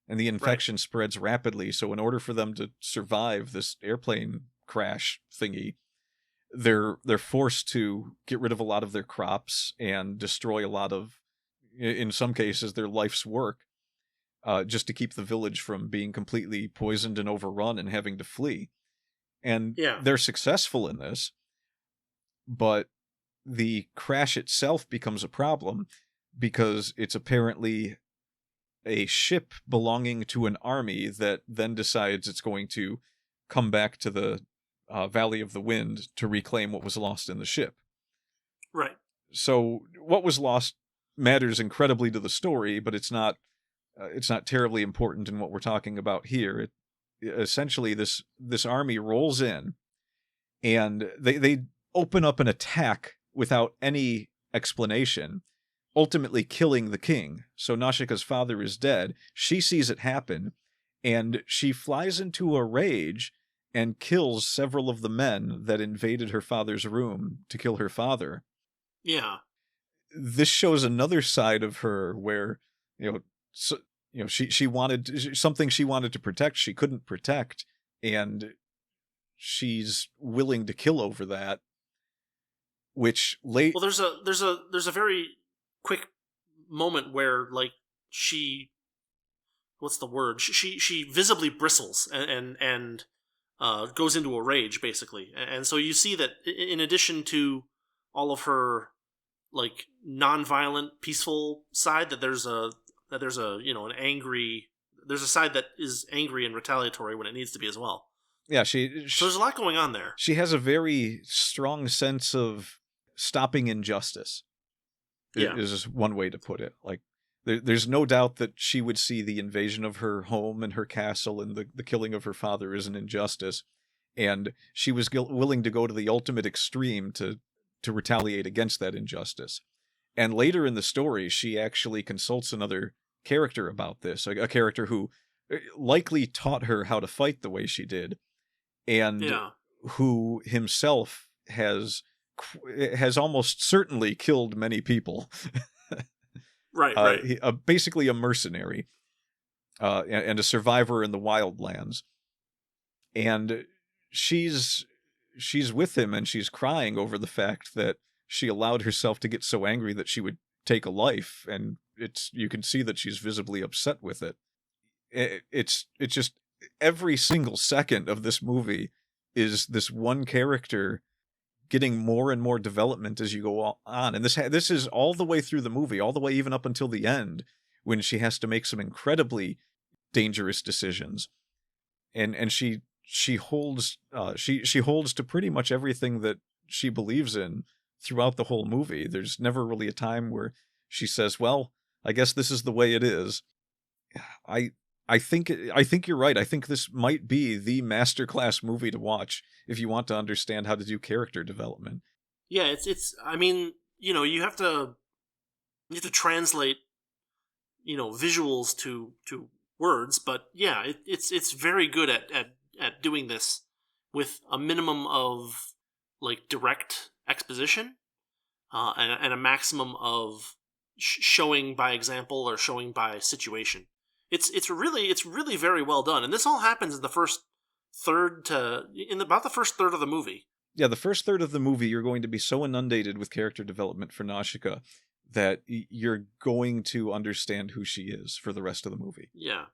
and the infection spreads rapidly. So in order for them to survive this airplane crash thingy, they're forced to get rid of a lot of their crops and destroy a lot of, in some cases, their life's work, just to keep the village from being completely poisoned and overrun and having to flee. And they're successful in this, but the crash itself becomes a problem because it's apparently a ship belonging to an army that then decides it's going to come back to the Valley of the Wind to reclaim what was lost in the ship. Right. So what was lost matters incredibly to the story, but it's not terribly important in what we're talking about here. Essentially, this army rolls in, and they open up an attack without any explanation, ultimately killing the king. So Nausicaa's father is dead. She sees it happen, and she flies into a rage and kills several of the men that invaded her father's room to kill her father. Yeah. This shows another side of her where, she wanted something she wanted to protect, she couldn't protect, and she's willing to kill over that. Well, there's a very quick moment where, like, what's the word? She visibly bristles and goes into a rage, basically. And so you see that in addition to all of her, like, non-violent, peaceful side, that there's a there's a side that is angry and retaliatory when it needs to be as well. Yeah, so there's a lot going on there. She has a very strong sense of stopping injustice. Yeah. Is one way to put it. Like, there's no doubt that she would see the invasion of her home and her castle and the killing of her father as an injustice, and she was willing to go to the ultimate extreme to retaliate against that injustice. And later in the story, she actually consults another character about this, a character who likely taught her how to fight the way she did, and who himself has almost certainly killed many people. Right. Basically a mercenary, and a survivor in the wildlands. And she's with him, and she's crying over the fact that she allowed herself to get so angry that she would take a life, and you can see that she's visibly upset with it. It's just every single second of this movie is this one character getting more and more development as you go on, and this is all the way through the movie, all the way even up until the end, when she has to make some incredibly dangerous decisions, and she holds to pretty much everything that she believes in throughout the whole movie. There's never really a time where she says, well, I guess this is the way it is. I think you're right. I think this might be the masterclass movie to watch if you want to understand how to do character development. Yeah, it's I mean, you have to translate, visuals to words, but yeah, it's very good at doing this with a minimum of, like, direct exposition, and a maximum of showing by example or showing by situation. It's really very well done, and this all happens in the first about the first third of the movie. Yeah, the first third of the movie, you're going to be so inundated with character development for Nausicaa that you're going to understand who she is for the rest of the movie. Yeah.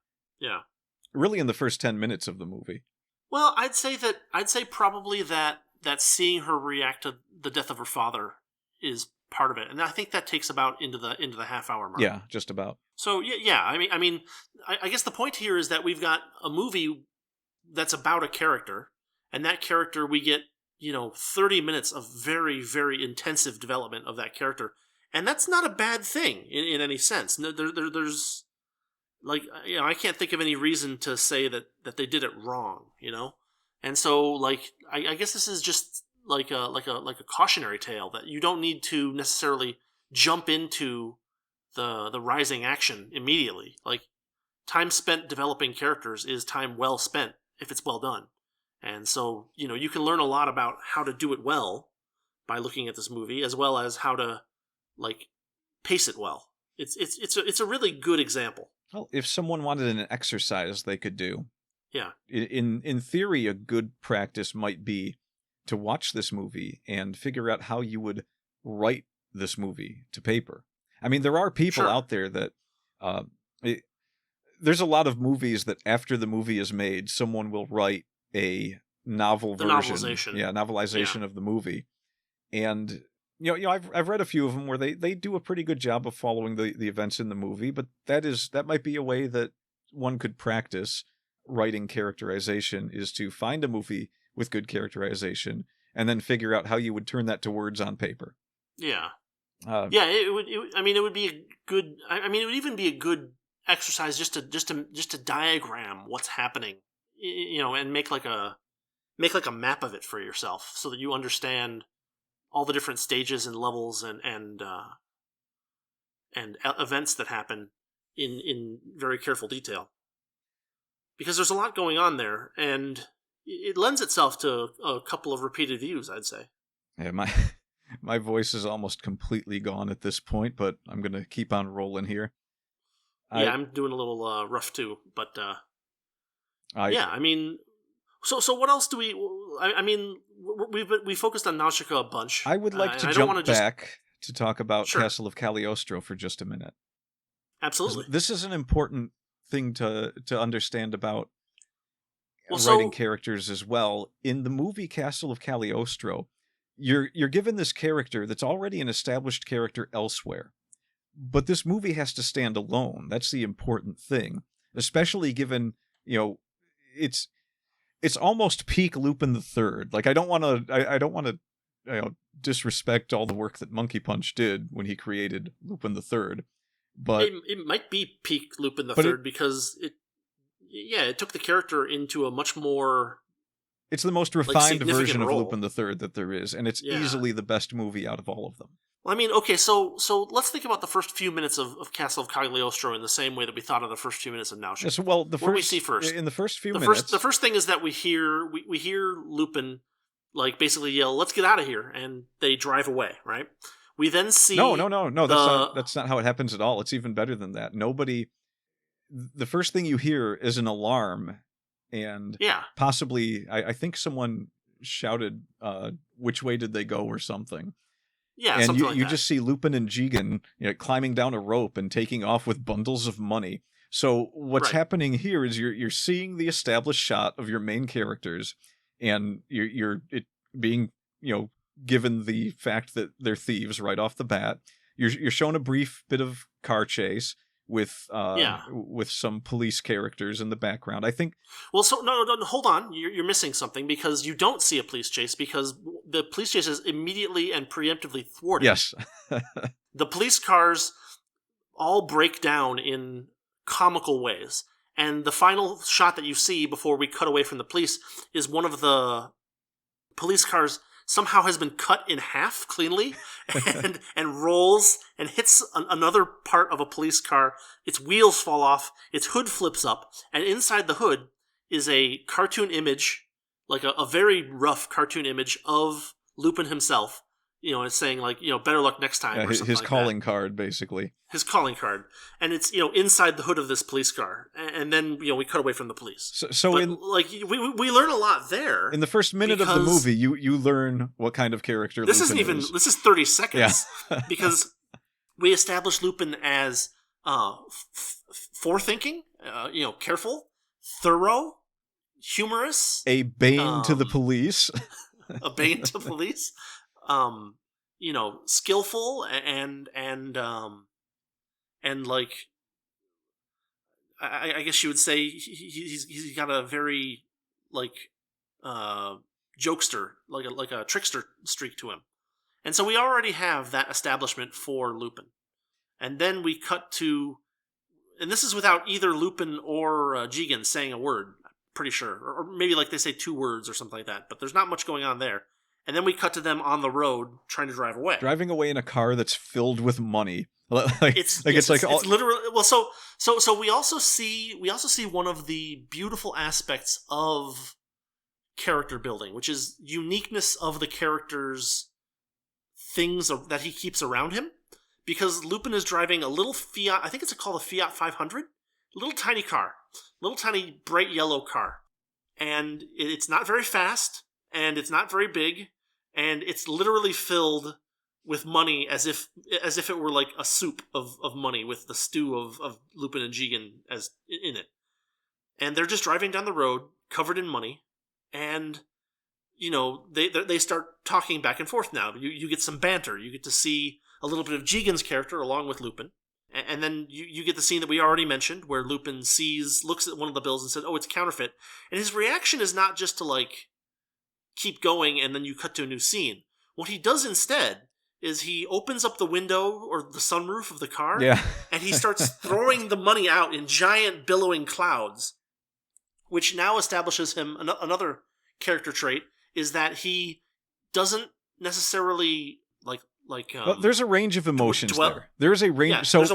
Really, in the first 10 minutes of the movie. Well, I'd say probably that seeing her react to the death of her father is part of it, and I think that takes about into the half-hour mark. Yeah, just about. So yeah. I guess the point here is that we've got a movie that's about a character, and that character we get 30 minutes of very, very intensive development of that character, and that's not a bad thing in any sense. There's I can't think of any reason to say that they did it wrong, and so I guess this is just like a cautionary tale that you don't need to necessarily jump into the rising action immediately. Like, time spent developing characters is time well spent if it's well done. And so, you can learn a lot about how to do it well by looking at this movie, as well as how to pace it well. It's a really good example. Well, if someone wanted an exercise they could do. Yeah. In theory, a good practice might be to watch this movie and figure out how you would write this movie to paper. I mean, there are people out there that there's a lot of movies that after the movie is made, someone will write a novel version. Novelization of the movie. And I've read a few of them where they do a pretty good job of following the events in the movie, but that might be a way that one could practice writing characterization, is to find a movie with good characterization and then figure out how you would turn that to words on paper. Yeah. It would be a good. It would even be a good exercise just to diagram what's happening, and make like a map of it for yourself, so that you understand all the different stages and levels and events that happen in very careful detail. Because there's a lot going on there, and it lends itself to a couple of repeated views, I'd say. Yeah, my voice is almost completely gone at this point, but I'm going to keep on rolling here. I'm doing a little rough too, but So what else do we? We focused on Nausicaa a bunch. I would like to jump back to talk about Castle of Cagliostro for just a minute. Absolutely, this is an important thing to understand about writing characters as well. In the movie Castle of Cagliostro, you're given this character that's already an established character elsewhere, but this movie has to stand alone. That's the important thing, especially given it's almost peak Lupin III. Like, I don't want to disrespect all the work that Monkey Punch did when he created Lupin III, but it might be peak Lupin III because it took the character into a much more. It's the most refined version of Lupin III that there is, and it's easily the best movie out of all of them. Well, okay, so let's think about the first few minutes of Castle of Cagliostro in the same way that we thought of the first few minutes of Nausicaa. Yes, well, what do we see first? In the first few minutes... The first thing is that we hear Lupin, basically yell, "Let's get out of here," and they drive away, right? We then see... No, that's not how it happens at all. It's even better than that. The first thing you hear is an alarm, and possibly, I think someone shouted, "Which way did they go?" or something. Yeah, and something you just see Lupin and Jigen climbing down a rope and taking off with bundles of money. So what's happening here is you're seeing the established shot of your main characters, and you're being given the fact that they're thieves right off the bat. You're shown a brief bit of car chase with some police characters in the background. I think. Well, so no, hold on. You're missing something, because you don't see a police chase, because the police chase is immediately and preemptively thwarted. Yes. The police cars all break down in comical ways, and the final shot that you see before we cut away from the police is one of the police cars somehow has been cut in half cleanly and rolls and hits another part of a police car. Its wheels fall off, its hood flips up, and inside the hood is a cartoon image, like a very rough cartoon image of Lupin himself, it's saying like, better luck next time, or something his like calling that. card, basically. His calling card, and it's inside the hood of this police car, and then we cut away from the police. So but, in we learn a lot there. In the first minute of the movie, you learn what kind of character this Lupin isn't even is. This is 30 seconds Yeah. because we establish Lupin as forethinking, careful, thorough, humorous, A bane to the police. a bane to police, skillful, and like, I guess you would say he's got a very like jokester, like a trickster streak to him, and so we already have that establishment for Lupin, and then we cut to, and this is without either Lupin or Jigen saying a word. Pretty sure, or maybe like they say 2 words or something like that, but there's not much going on there. And then we cut to them on the road trying to drive away, driving away in a car that's filled with money. It's literally, well, so we also see one of the beautiful aspects of character building, which is uniqueness of the character's things that he keeps around him, because Lupin is driving a little Fiat, I think it's called a Fiat 500, little tiny car. Little tiny bright yellow car, and it's not very fast, and it's not very big, and it's literally filled with money as if it were like a soup of money with the stew of Lupin and Jigen as in it. And they're just driving down the road covered in money, and they start talking back and forth now. You get some banter. You get to see a little bit of Jigen's character along with Lupin. And then you get the scene that we already mentioned, where Lupin looks at one of the bills and says, "Oh, it's counterfeit." And his reaction is not just to like keep going and then you cut to a new scene. What he does instead is he opens up the window or the sunroof of the car, and he starts throwing the money out in giant billowing clouds, which now establishes him another character trait, is that he doesn't necessarily well, there's a range of emotions there. There's a range. Yeah,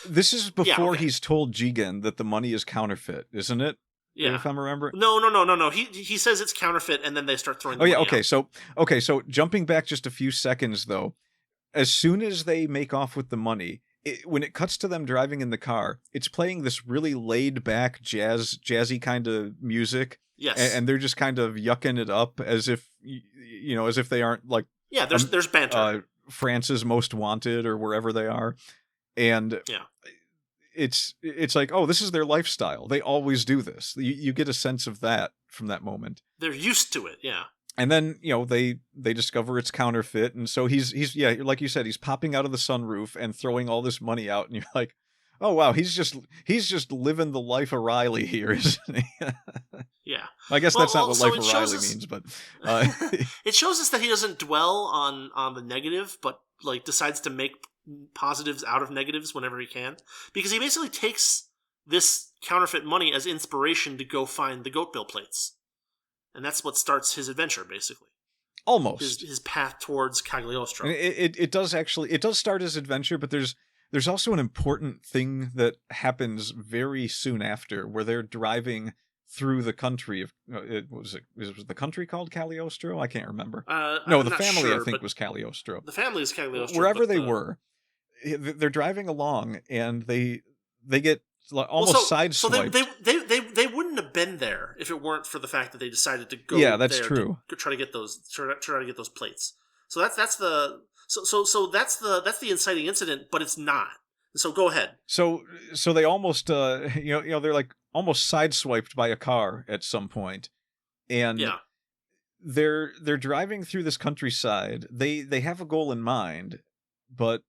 this is before he's told Jigen that the money is counterfeit, isn't it? Yeah. If I'm remembering. No. He says it's counterfeit, and then they start throwing the money out. Okay. So jumping back just a few seconds, though, as soon as they make off with the money, when it cuts to them driving in the car, it's playing this really laid back jazzy kind of music. Yes. And they're just kind of yucking it up as if they aren't like. Yeah, there's banter. France's Most Wanted or wherever they are, and it's like, oh, this is their lifestyle. They always do this. You get a sense of that from that moment. They're used to it, yeah. And then they discover it's counterfeit, and so he's like you said, he's popping out of the sunroof and throwing all this money out, and you're like, oh wow, he's just living the life of Riley here, isn't he? Yeah. I guess that's not what life of Riley means, but it shows us that he doesn't dwell on the negative, but like decides to make positives out of negatives whenever he can, because he basically takes this counterfeit money as inspiration to go find the goat bill plates, and that's what starts his adventure, basically. Almost his path towards Cagliostro. It does start his adventure, but there's also an important thing that happens very soon after, where they're driving through the country of was the country called Cagliostro? I can't remember. No, the family I think was Cagliostro. The family is Cagliostro. Wherever they were, they're driving along and they get almost sideswiped. So they wouldn't have been there if it weren't for the fact that they decided to go. Yeah, that's true. To try to get those plates. So that's the inciting incident, but it's not. So go ahead. So they almost they're like almost sideswiped by a car at some point, and they're driving through this countryside. They have a goal in mind, but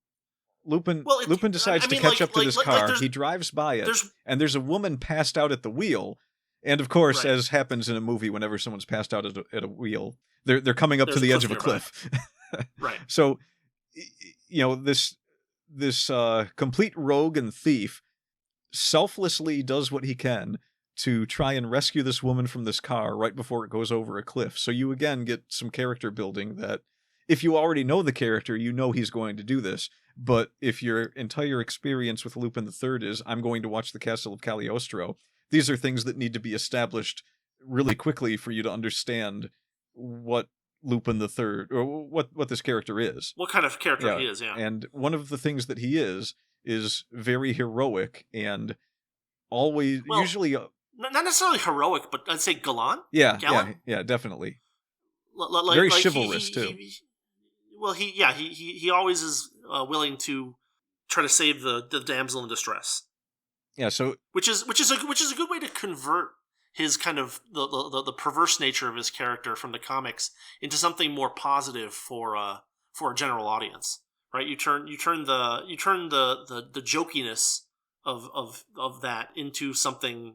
Lupin decides to catch up to this car. He drives by it, and there's a woman passed out at the wheel. And of course, as happens in a movie, whenever someone's passed out at a wheel, they're coming up to the edge of a cliff. Right. So, this complete rogue and thief selflessly does what he can to try and rescue this woman from this car right before it goes over a cliff. So you again get some character building that if you already know the character, you know he's going to do this. But if your entire experience with Lupin III is, I'm going to watch the Castle of Cagliostro, these are things that need to be established really quickly for you to understand what Lupin the Third, or what this character is. What kind of character he is, yeah. And one of the things that he is very heroic and always, usually... not necessarily heroic, but I'd say gallant? Yeah, Gallant? yeah, definitely. Very chivalrous, too. He always is willing to try to save the damsel in distress. Yeah, so... Which is a good way to convert his kind of the perverse nature of his character from the comics into something more positive for a general audience, right? You turn the jokiness of that into something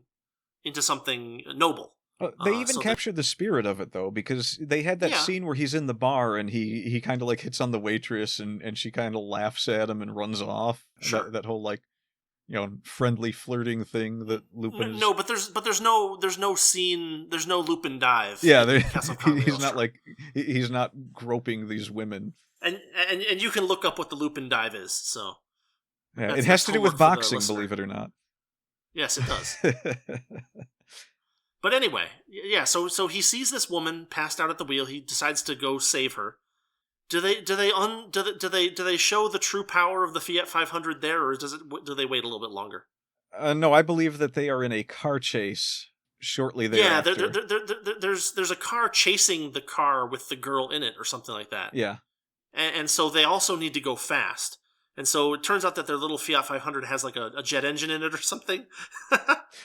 noble. They even captured the spirit of it, though, because they had that scene where he's in the bar and he kind of like hits on the waitress and she kind of laughs at him and runs off. Sure. That whole like, friendly flirting thing that Lupin is... No, but there's no scene, there's no Lupin dive. Yeah, he's not like, he's not groping these women. And you can look up what the Lupin dive is, so... Yeah, it has to do with boxing, believe it or not. Yes, it does. But anyway, yeah, so he sees this woman passed out at the wheel, he decides to go save her. Do they show the true power of the Fiat 500 there, or do they wait a little bit longer? No, I believe that they are in a car chase shortly thereafter. Yeah, there's a car chasing the car with the girl in it, or something like that. Yeah, and so they also need to go fast. And so it turns out that their little Fiat 500 has like a jet engine in it or something.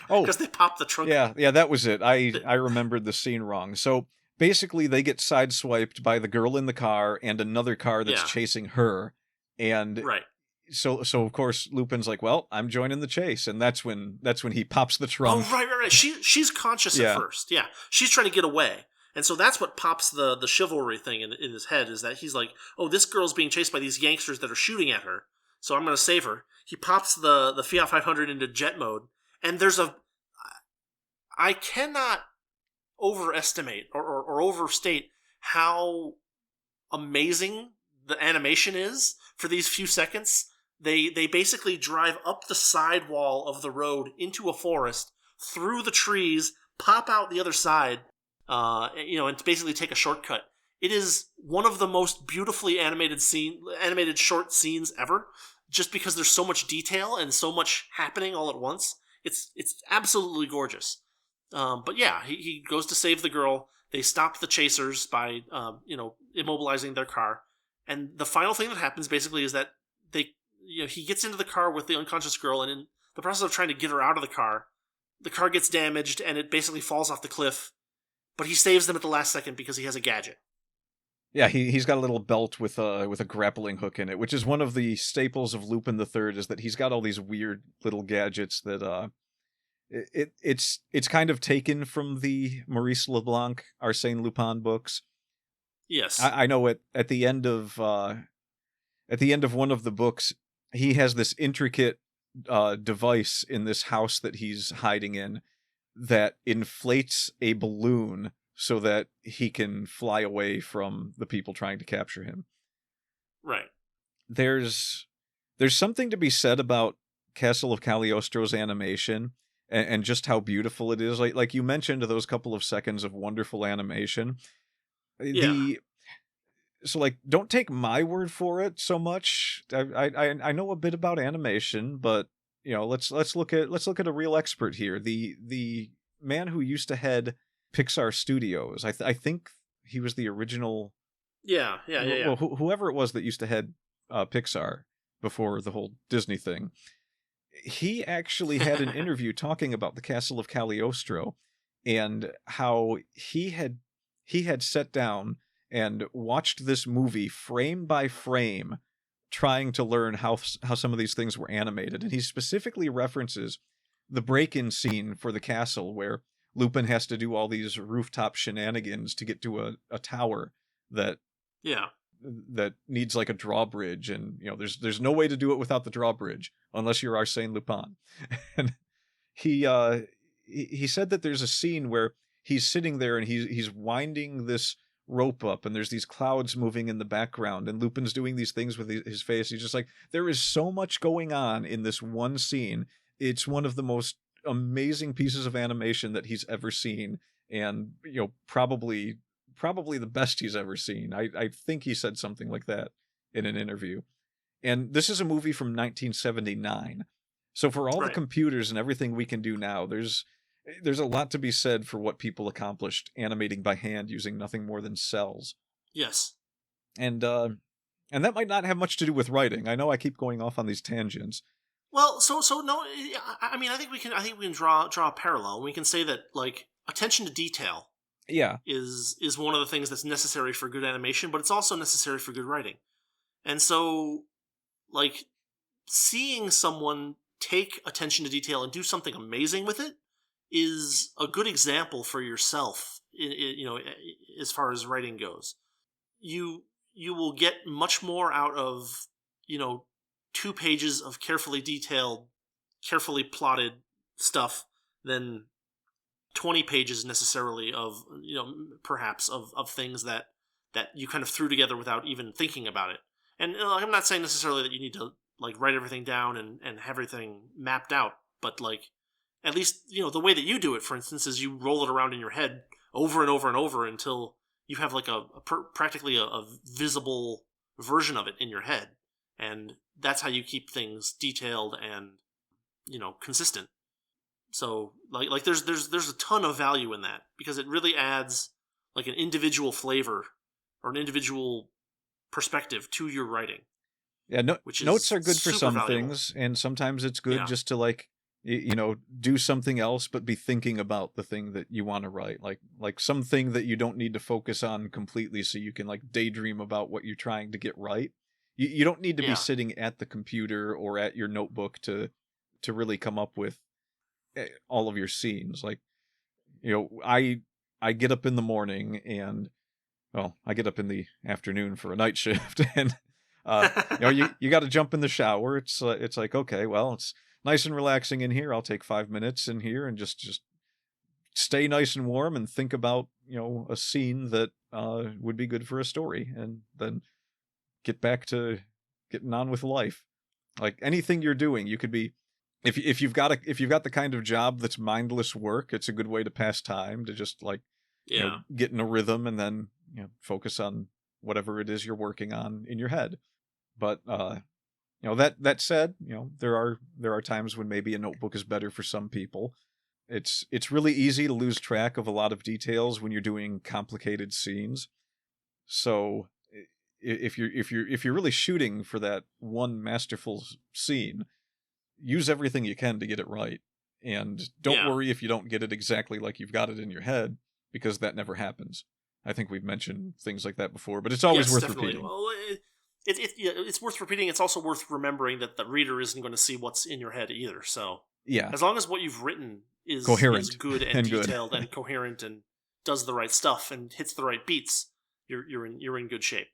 Because they pop the trunk. Yeah, that was it. I remembered the scene wrong. So basically they get sideswiped by the girl in the car and another car that's chasing her. And right. So of course Lupin's like, well, I'm joining the chase. And that's when he pops the trunk. Oh, right. She's conscious at first. Yeah. She's trying to get away. And so that's what pops the chivalry thing in his head, is that he's like, oh, this girl's being chased by these gangsters that are shooting at her, so I'm going to save her. He pops the Fiat 500 into jet mode, and I cannot overestimate or overstate how amazing the animation is for these few seconds. They basically drive up the sidewall of the road into a forest, through the trees, pop out the other side, and basically take a shortcut. It is one of the most beautifully animated short scenes ever, just because there's so much detail and so much happening all at once. It's absolutely gorgeous. But yeah, he goes to save the girl. They stop the chasers by immobilizing their car. And the final thing that happens basically is that he gets into the car with the unconscious girl, and in the process of trying to get her out of the car gets damaged and it basically falls off the cliff. But he saves them at the last second because he has a gadget. Yeah, he's got a little belt with a grappling hook in it, which is one of the staples of Lupin the Third, is that he's got all these weird little gadgets that it's kind of taken from the Maurice Leblanc Arsène Lupin books. Yes. I know at the end of one of the books, he has this intricate device in this house that he's hiding in that inflates a balloon so that he can fly away from the people trying to capture him. Right. There's something to be said about Castle of Cagliostro's animation and just how beautiful it is. Like you mentioned, those couple of seconds of wonderful animation. Yeah. So like, don't take my word for it so much. I know a bit about animation, but let's look at a real expert here. The man who used to head Pixar Studios. I think he was the original. Yeah. Well, whoever it was that used to head Pixar before the whole Disney thing. He actually had an interview talking about the Castle of Cagliostro and how he had sat down and watched this movie frame by frame, trying to learn how some of these things were animated. And he specifically references the break-in scene for the castle where Lupin has to do all these rooftop shenanigans to get to a tower that needs like a drawbridge, and there's no way to do it without the drawbridge unless you're Arsène Lupin. And he said that there's a scene where he's sitting there and he's winding this rope up, and there's these clouds moving in the background, and Lupin's doing these things with his face. He's just like, there is so much going on in this one scene. It's one of the most amazing pieces of animation that he's ever seen, and probably probably the best he's ever seen. I think he said something like that in an interview. And this is a movie from 1979. So for all the Right. computers and everything we can do now, there's a lot to be said for what people accomplished animating by hand using nothing more than cells. Yes. And that might not have much to do with writing. I know I keep going off on these tangents. Well, so no, I mean, I think we can draw a parallel. We can say that, like, attention to detail Yeah. is one of the things that's necessary for good animation, but it's also necessary for good writing. And so, like, seeing someone take attention to detail and do something amazing with it is a good example for yourself, as far as writing goes. You will get much more out of, 2 pages of carefully detailed, carefully plotted stuff than 20 pages necessarily of, perhaps of things that you kind of threw together without even thinking about it. And I'm not saying necessarily that you need to, like, write everything down and have everything mapped out, but, like, at least, the way that you do it, for instance, is you roll it around in your head over and over and over until you have, like, practically a visible version of it in your head. And that's how you keep things detailed and, consistent. So, like there's a ton of value in that, because it really adds, like, an individual flavor or an individual perspective to your writing. Yeah, notes are good for some valuable things, and sometimes it's good just to, like, do something else, but be thinking about the thing that you want to write, like something that you don't need to focus on completely, so you can, like, daydream about what you're trying to get right. You don't need to be sitting at the computer or at your notebook to really come up with all of your scenes. Like, I get up in the morning and, well, I get up in the afternoon for a night shift, and you got to jump in the shower. It's like, okay, well, it's nice and relaxing in here. I'll take 5 minutes in here and just stay nice and warm and think about, a scene that would be good for a story, and then get back to getting on with life. Like, anything you're doing, you could be, if you've got the kind of job that's mindless work, it's a good way to pass time, to just, like, get in a rhythm and then, focus on whatever it is you're working on in your head. But that said, there are times when maybe a notebook is better for some people. It's really easy to lose track of a lot of details when you're doing complicated scenes. So if you're really shooting for that one masterful scene, use everything you can to get it right, and don't worry if you don't get it exactly like you've got it in your head, because that never happens. I think we've mentioned things like that before, but it's always worth repeating. Well, it's worth repeating. It's also worth remembering that the reader isn't going to see what's in your head either. So as long as what you've written is coherent, is good and detailed and coherent and does the right stuff and hits the right beats, you're in good shape.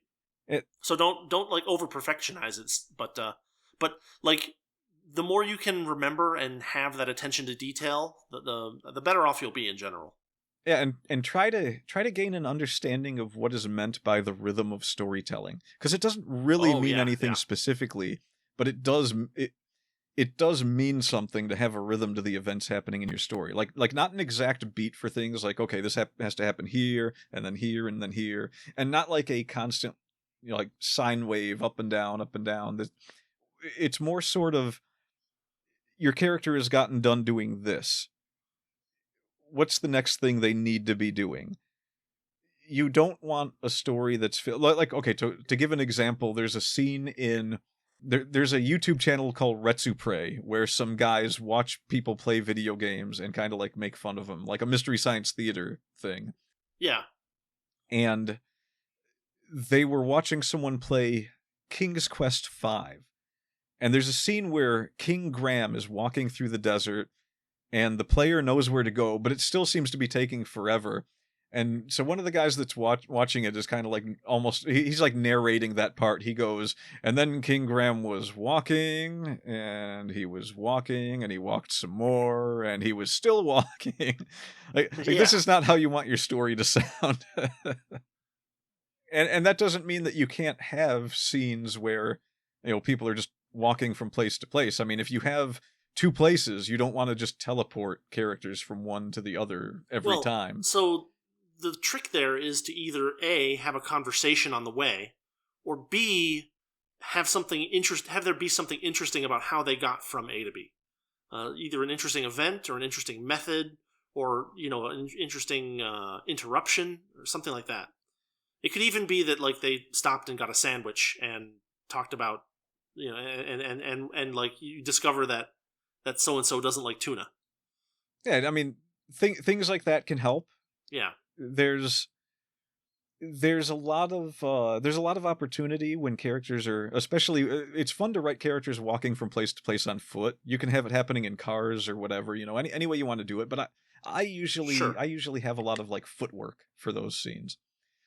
So don't like over perfectionize it, but like, the more you can remember and have that attention to detail, the better off you'll be in general. Yeah, and try to gain an understanding of what is meant by the rhythm of storytelling, because it doesn't really mean anything specifically, but it does mean something to have a rhythm to the events happening in your story. Like not an exact beat for things, like, okay, this has to happen here and then here and then here, and not like a constant, like, sine wave up and down, up and down. It's more sort of, your character has gotten done doing this. What's the next thing they need to be doing? You don't want a story that's like, okay, to give an example, there's a scene in there's a YouTube channel called Retsupre, where some guys watch people play video games and kind of, like, make fun of them, like a Mystery Science Theater thing. Yeah. And they were watching someone play King's Quest V. And there's a scene where King Graham is walking through the desert, and the player knows where to go, but it still seems to be taking forever. And so one of the guys that's watching it is kind of like, almost, he's like narrating that part. He goes, and then King Graham was walking, and he was walking, and he walked some more, and he was still walking. like This is not how you want your story to sound. And that doesn't mean that you can't have scenes where, people are just walking from place to place. I mean, if you have 2 places, you don't want to just teleport characters from one to the other every time. So the trick there is to either A, have a conversation on the way, or B, have there be something interesting about how they got from A to B. Either an interesting event or an interesting method, or an interesting interruption or something like that. It could even be that like they stopped and got a sandwich and talked about and like you discover that so and so doesn't like tuna. Yeah, I mean things like that can help. Yeah. There's a lot of opportunity when characters are, especially it's fun to write characters walking from place to place on foot. You can have it happening in cars or whatever, any way you want to do it, but I usually have a lot of like footwork for those scenes.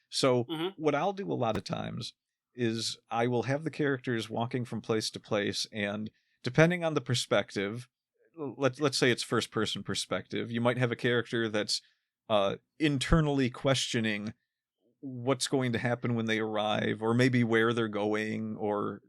So what I'll do a lot of times is I will have the characters walking from place to place, and depending on the perspective, let's say it's first person perspective, you might have a character that's internally questioning what's going to happen when they arrive, or maybe where they're going, or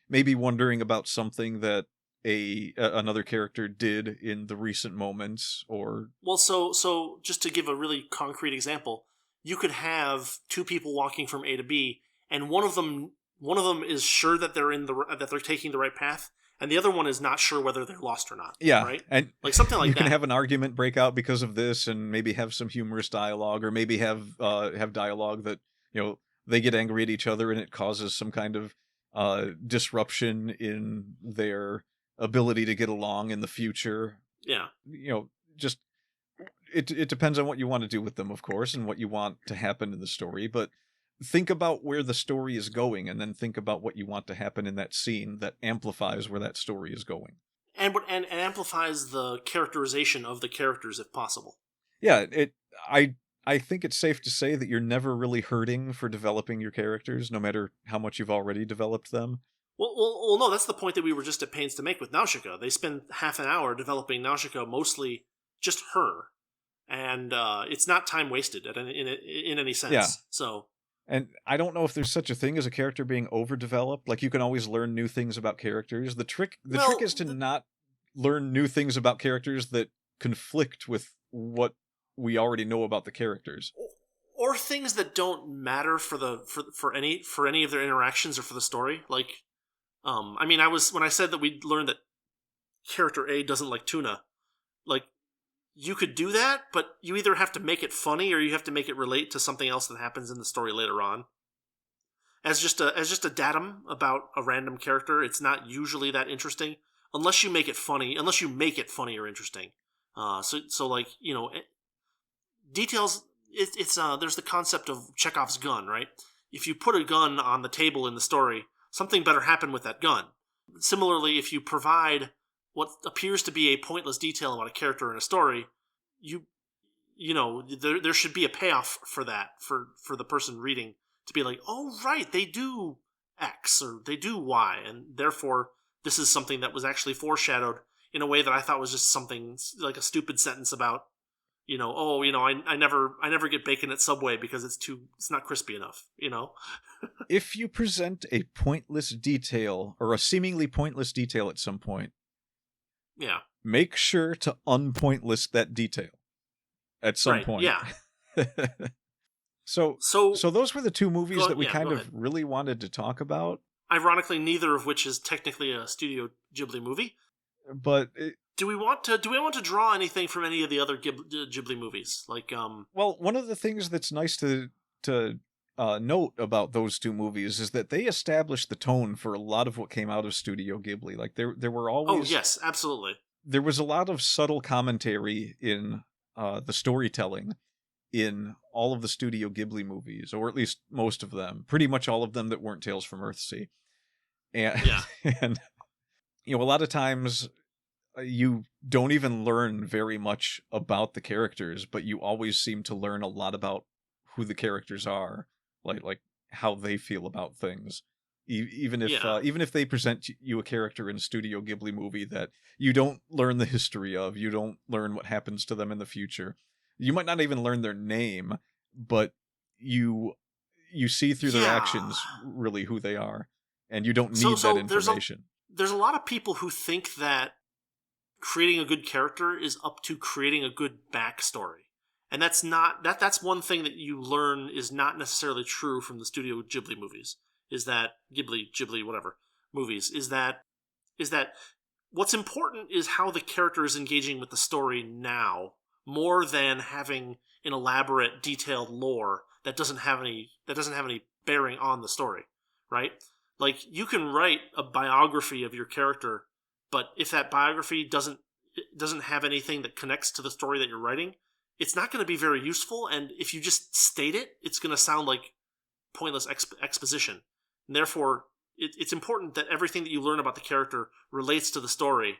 maybe wondering about something that another character did in the recent moments. Or so just to give a really concrete example, you could have two people walking from A to B, and one of them is sure that they're taking the right path, and the other one is not sure whether they're lost or not. Yeah, right? And like something like you that. You can have an argument break out because of this, and maybe have some humorous dialogue, or maybe have dialogue that they get angry at each other, and it causes some kind of disruption in their ability to get along in the future. Yeah. Just it depends on what you want to do with them, of course, and what you want to happen in the story, but think about where the story is going, and then think about what you want to happen in that scene that amplifies where that story is going. And amplifies the characterization of the characters if possible. Yeah, I think it's safe to say that you're never really hurting for developing your characters, no matter how much you've already developed them. Well, no, that's the point that we were just at pains to make with Nausicaa. They spend half an hour developing Nausicaa, mostly just her, and it's not time wasted in any sense. Yeah. So. And I don't know if there's such a thing as a character being overdeveloped. Like, you can always learn new things about characters. The trick is to not learn new things about characters that conflict with what we already know about the characters, or things that don't matter for any of their interactions or for the story. Like, when I said that we learned that character A doesn't like tuna, like, you could do that, but you either have to make it funny or you have to make it relate to something else that happens in the story later on. As just a datum about a random character, it's not usually that interesting unless you make it funny or interesting. Details. It's there's the concept of Chekhov's gun, right? If you put a gun on the table in the story, something better happen with that gun. Similarly, if you provide what appears to be a pointless detail about a character in a story, there should be a payoff for that, for the person reading to be like, oh, right, they do X or they do Y, and therefore this is something that was actually foreshadowed in a way that I thought was just something like a stupid sentence about, I never get bacon at Subway because it's not crispy enough, If you present a pointless detail or a seemingly pointless detail at some point, yeah, make sure to unpointless that detail at some point. Yeah. So those were the two movies that we kind of really wanted to talk about. Ironically, neither of which is technically a Studio Ghibli movie. But do we want to draw anything from any of the other Ghibli movies? Like, well, one of the things that's nice to note about those two movies is that they established the tone for a lot of what came out of Studio Ghibli. Like, there were always... Oh, yes, absolutely. There was a lot of subtle commentary in the storytelling in all of the Studio Ghibli movies, or at least most of them. Pretty much all of them that weren't Tales from Earthsea. And, yeah. And, a lot of times you don't even learn very much about the characters, but you always seem to learn a lot about who the characters are. Like how they feel about things, even if they present you a character in a Studio Ghibli movie that you don't learn the history of, you don't learn what happens to them in the future. You might not even learn their name, but you see through their actions really who they are, and you don't need that information. There's a lot of people who think that creating a good character is up to creating a good backstory. And that's one thing that you learn is not necessarily true from the Studio Ghibli movies. Is that Ghibli, whatever movies? Is that what's important is how the character is engaging with the story now, more than having an elaborate, detailed lore that doesn't have any bearing on the story, right? Like, you can write a biography of your character, but if that biography doesn't have anything that connects to the story that you're writing, it's not going to be very useful, and if you just state it, it's going to sound like pointless exposition. And therefore, it's important that everything that you learn about the character relates to the story,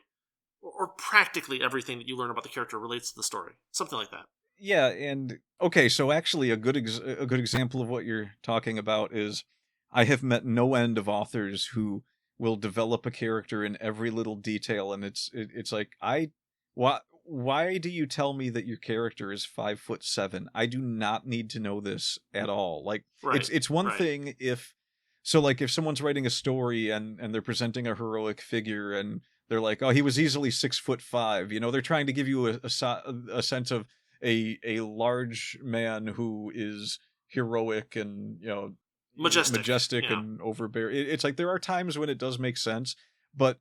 or practically everything that you learn about the character relates to the story. Something like that. Yeah, and okay, so actually a good example of what you're talking about is I have met no end of authors who will develop a character in every little detail, and it's like, why do you tell me that your character is 5'7"? I do not need to know this at all. Like, right, it's one right. thing if someone's writing a story and they're presenting a heroic figure and they're like, oh, he was easily 6'5". You know, they're trying to give you a sense of a large man who is heroic and, you know, majestic yeah. and overbearing. It's like there are times when it does make sense, but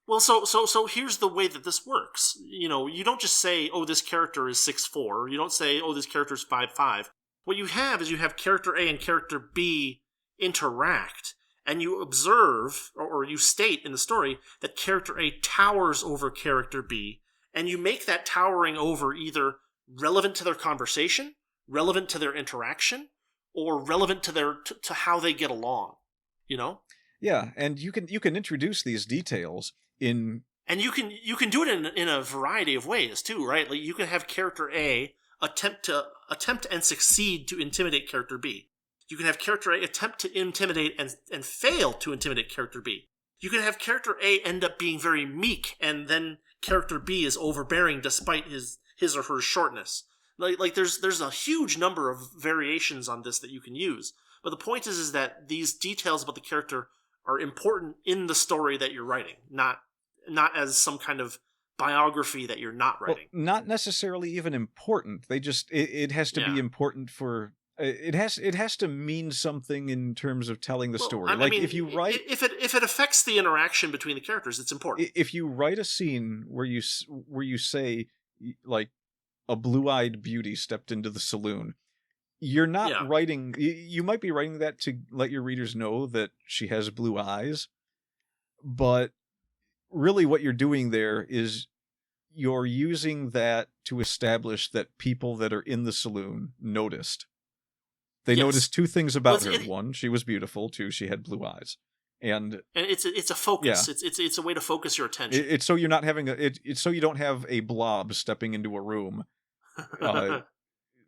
well, so here's the way that this works. You know, you don't just say, oh, this character is 6'4". You don't say, oh, this character is 5'5". What you have is you have character A and character B interact, and you observe, or you state in the story, that character A towers over character B, and you make that towering over either relevant to their conversation, relevant to their interaction, or relevant to to how they get along, you know? Yeah, and you can introduce these details in, and you can do it in a variety of ways too, right? Like, you can have character A attempt and succeed to intimidate character B. You can have character A attempt to intimidate and fail to intimidate character B. You can have character A end up being very meek, and then character B is overbearing despite his or her shortness. Like there's a huge number of variations on this that you can use. But the point is that these details about the character are important in the story that you're writing, not as some kind of biography that you're not writing. Well, not necessarily even important. They just it has to be important for it has to mean something in terms of telling the story. I mean, if you write, if it affects the interaction between the characters, it's important. If you write a scene where you say, like, a blue-eyed beauty stepped into the saloon, you're not writing. You might be writing that to let your readers know that she has blue eyes, but really what you're doing there is you're using that to establish that people that are in the saloon noticed. They noticed two things about her. One, she was beautiful. Two, she had blue eyes. And it's a focus. Yeah. It's a way to focus your attention. It's so you're not having it's so you don't have a blob stepping into a room. So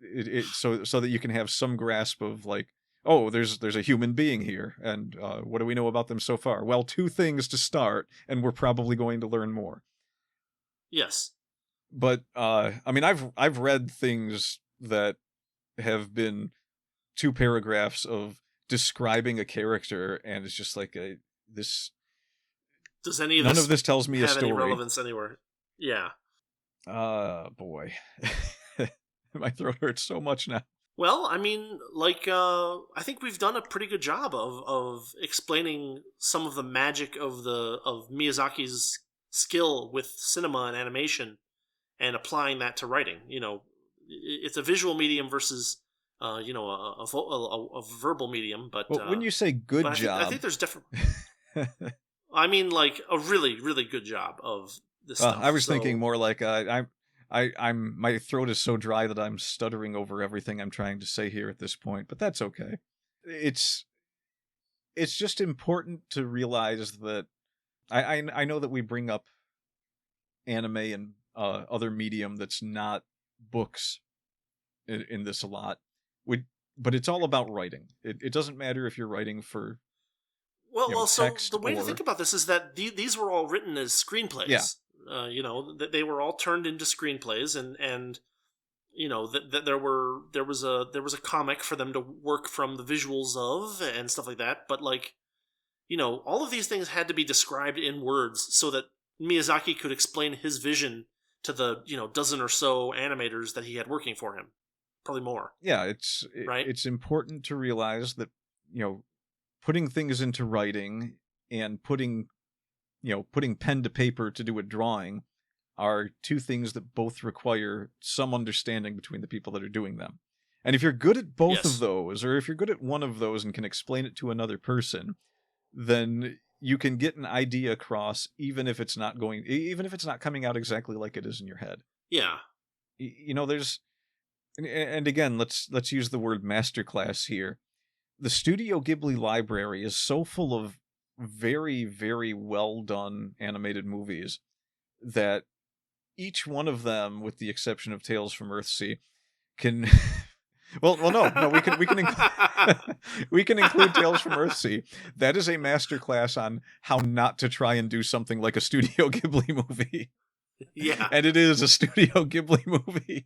that you can have some grasp of, like, oh, there's a human being here, and what do we know about them so far? Well, two things to start, and we're probably going to learn more. Yes, but I mean, I've read things that have been 2 paragraphs of describing a character, and it's just like this. Does any of none this of this tells me a story? Any relevance anywhere? Yeah. Boy. My throat hurts so much now. Well, I mean, like, I think we've done a pretty good job of explaining some of the magic of Miyazaki's skill with cinema and animation, and applying that to writing. You know, it's a visual medium versus, a verbal medium. But when you say good job, I think there's different. I mean, like, a really, really good job of this stuff. I was thinking more like I'm my throat is so dry that I'm stuttering over everything I'm trying to say here at this point, but that's okay. It's just important to realize that I know that we bring up anime and other medium that's not books in this a lot. But it's all about writing. It doesn't matter if you're writing for so the way to think about this is that these were all written as screenplays. Yeah. That they were all turned into screenplays, and that there was a comic for them to work from the visuals of and stuff like that. But, like, all of these things had to be described in words so that Miyazaki could explain his vision to the dozen or so animators that he had working for him. Probably more. Yeah, right? It's important to realize that putting things into writing and putting pen to paper to do a drawing are two things that both require some understanding between the people that are doing them. And if you're good at both of those, or if you're good at one of those and can explain it to another person, then you can get an idea across, even if it's not coming out exactly like it is in your head. Yeah. There's, and again, let's use the word masterclass here. The Studio Ghibli library is so full of very, very well done animated movies that each one of them, with the exception of Tales from Earthsea, can well no we can we can include Tales from Earthsea. That is a masterclass on how not to try and do something like a Studio Ghibli movie. Yeah. And it is a Studio Ghibli movie.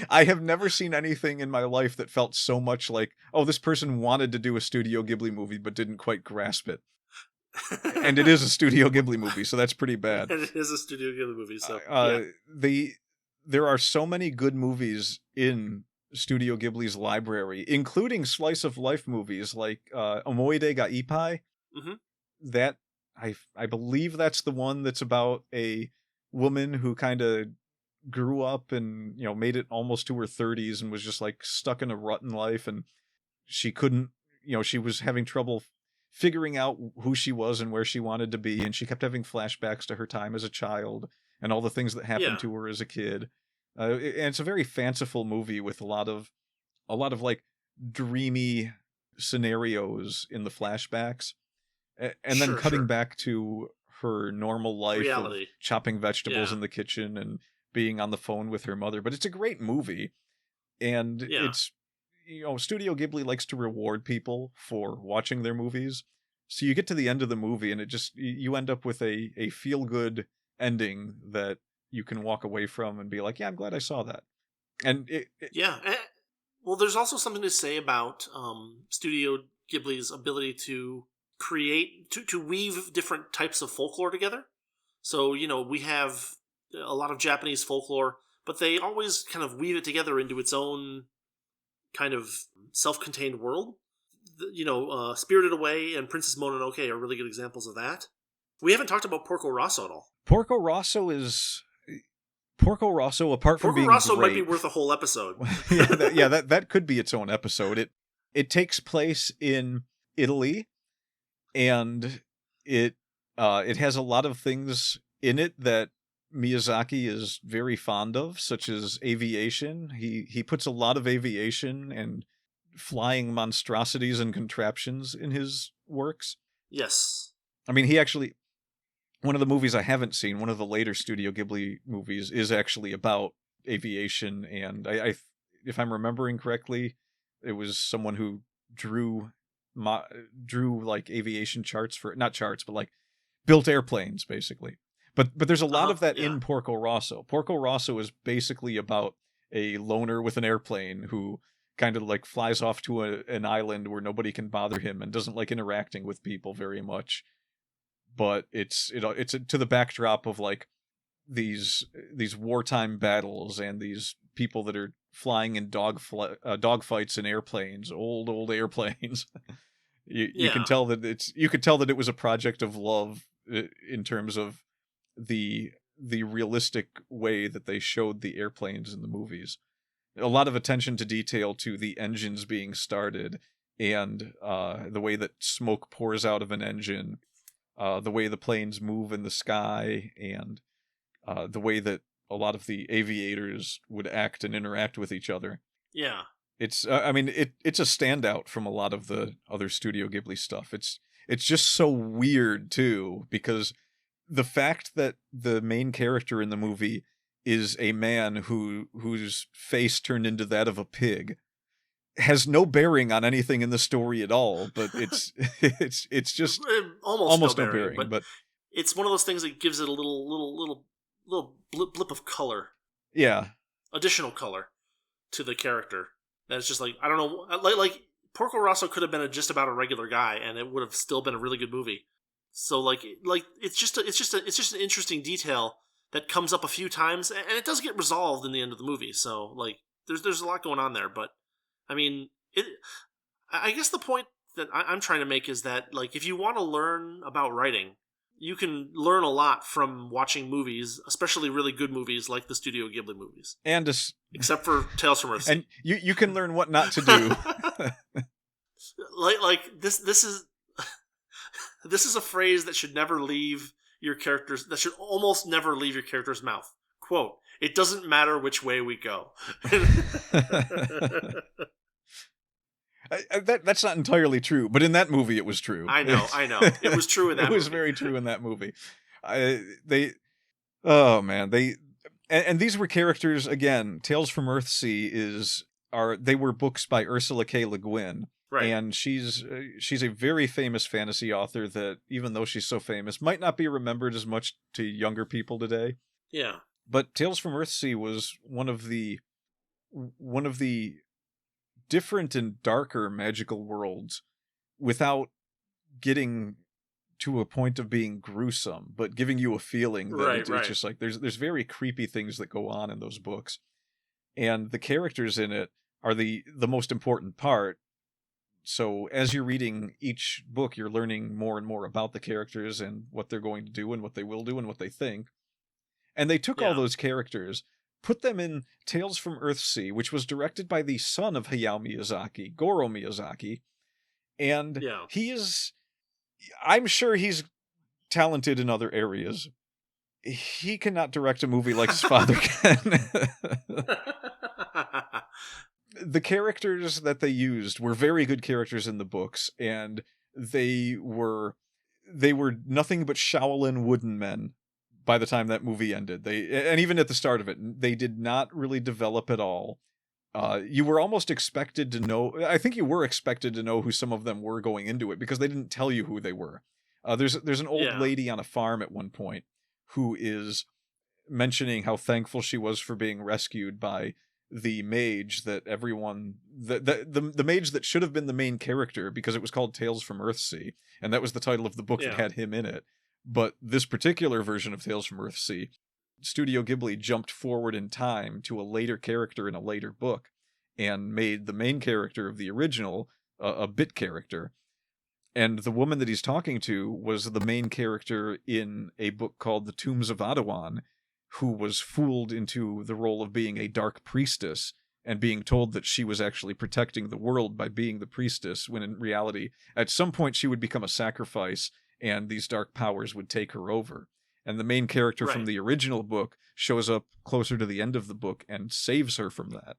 I have never seen anything in my life that felt so much like, oh, this person wanted to do a Studio Ghibli movie but didn't quite grasp it. And it is a Studio Ghibli movie, so that's pretty bad. And it is a Studio Ghibli movie, so there are so many good movies in Studio Ghibli's library, including slice of life movies like Omoide ga Ippai. Mm-hmm. That I believe that's the one that's about a woman who kind of grew up and made it almost to her 30s and was just like stuck in a rut in life, and she couldn't she was having trouble figuring out who she was and where she wanted to be, and she kept having flashbacks to her time as a child and all the things that happened to her as a kid. And it's a very fanciful movie with a lot of like dreamy scenarios in the flashbacks, and then cutting back to her normal life reality, of chopping vegetables in the kitchen and being on the phone with her mother. But it's a great movie, and it's Studio Ghibli likes to reward people for watching their movies. So you get to the end of the movie and you end up with a feel-good ending that you can walk away from and be like, yeah, I'm glad I saw that. And well, there's also something to say about Studio Ghibli's ability to create, to weave different types of folklore together. So, we have a lot of Japanese folklore, but they always kind of weave it together into its own kind of self-contained world. Spirited Away and Princess Mononoke are really good examples of that. We haven't talked about Porco Rosso at all. Porco Rosso, apart from being Rosso great, might be worth a whole episode. that could be its own episode. It takes place in Italy, and it has a lot of things in it that Miyazaki is very fond of, such as aviation. He puts a lot of aviation and flying monstrosities and contraptions in his works. Yes. I mean, he actually, one of the movies I haven't seen, one of the later Studio Ghibli movies, is actually about aviation, and I if I'm remembering correctly, it was someone who drew like aviation charts for, not charts, but like built airplanes, basically. But there's a lot of that in Porco Rosso. Porco Rosso is basically about a loner with an airplane who kind of like flies off to an island where nobody can bother him and doesn't like interacting with people very much. But it's to the backdrop of like these wartime battles and these people that are flying in dogfights in airplanes, old airplanes. You can tell that it was a project of love in terms of the realistic way that they showed the airplanes in the movies. A lot of attention to detail to the engines being started and the way that smoke pours out of an engine, the way the planes move in the sky, and the way that a lot of the aviators would act and interact with each other. Yeah. It's it's a standout from a lot of the other Studio Ghibli stuff. It's just so weird too, because the fact that the main character in the movie is a man whose face turned into that of a pig has no bearing on anything in the story at all, but it's just almost no bearing, but it's one of those things that gives it a little blip of color. Yeah. Additional color to the character. That's just like, I don't know, like Porco Rosso could have been just about a regular guy and it would have still been a really good movie. So like it's just an interesting detail that comes up a few times, and it does get resolved in the end of the movie. So, like, there's a lot going on there. But, I mean, I guess the point that I'm trying to make is that, like, if you want to learn about writing, you can learn a lot from watching movies, especially really good movies like the Studio Ghibli movies. And except for Tales from Earthsea. And you can learn what not to do. like this is this is a phrase that should never leave your character's, that should almost never leave your character's mouth. Quote, "It doesn't matter which way we go." That's not entirely true, but in that movie it was true. I know. It was true in that movie. It was very true in that movie. And these were characters, again, Tales from Earthsea they were books by Ursula K. Le Guin. Right. And she's a very famous fantasy author that, even though she's so famous, might not be remembered as much to younger people today. Yeah. But Tales from Earthsea was one of the different and darker magical worlds without getting to a point of being gruesome, but giving you a feeling that it's just like there's very creepy things that go on in those books. And the characters in it are the most important part. So as you're reading each book, you're learning more and more about the characters and what they're going to do and what they will do and what they think. And they took all those characters, put them in Tales from Earthsea, which was directed by the son of Hayao Miyazaki, Goro Miyazaki. And I'm sure he's talented in other areas. He cannot direct a movie like his father can. The characters that they used were very good characters in the books, and they were nothing but Shaolin wooden men by the time that movie ended. And even at the start of it, they did not really develop at all. You were almost expected to know. I think you were expected to know who some of them were going into it, because they didn't tell you who they were. There's an old lady on a farm at one point who is mentioning how thankful she was for being rescued by the mage that everyone the mage that should have been the main character, because it was called Tales from Earthsea, and that was the title of the book that had him in it. But this particular version of Tales from Earthsea, Studio Ghibli jumped forward in time to a later character in a later book and made the main character of the original a bit character. And the woman that he's talking to was the main character in a book called The Tombs of Adawan, who was fooled into the role of being a dark priestess and being told that she was actually protecting the world by being the priestess, when in reality, at some point she would become a sacrifice and these dark powers would take her over. And the main character from the original book shows up closer to the end of the book and saves her from that.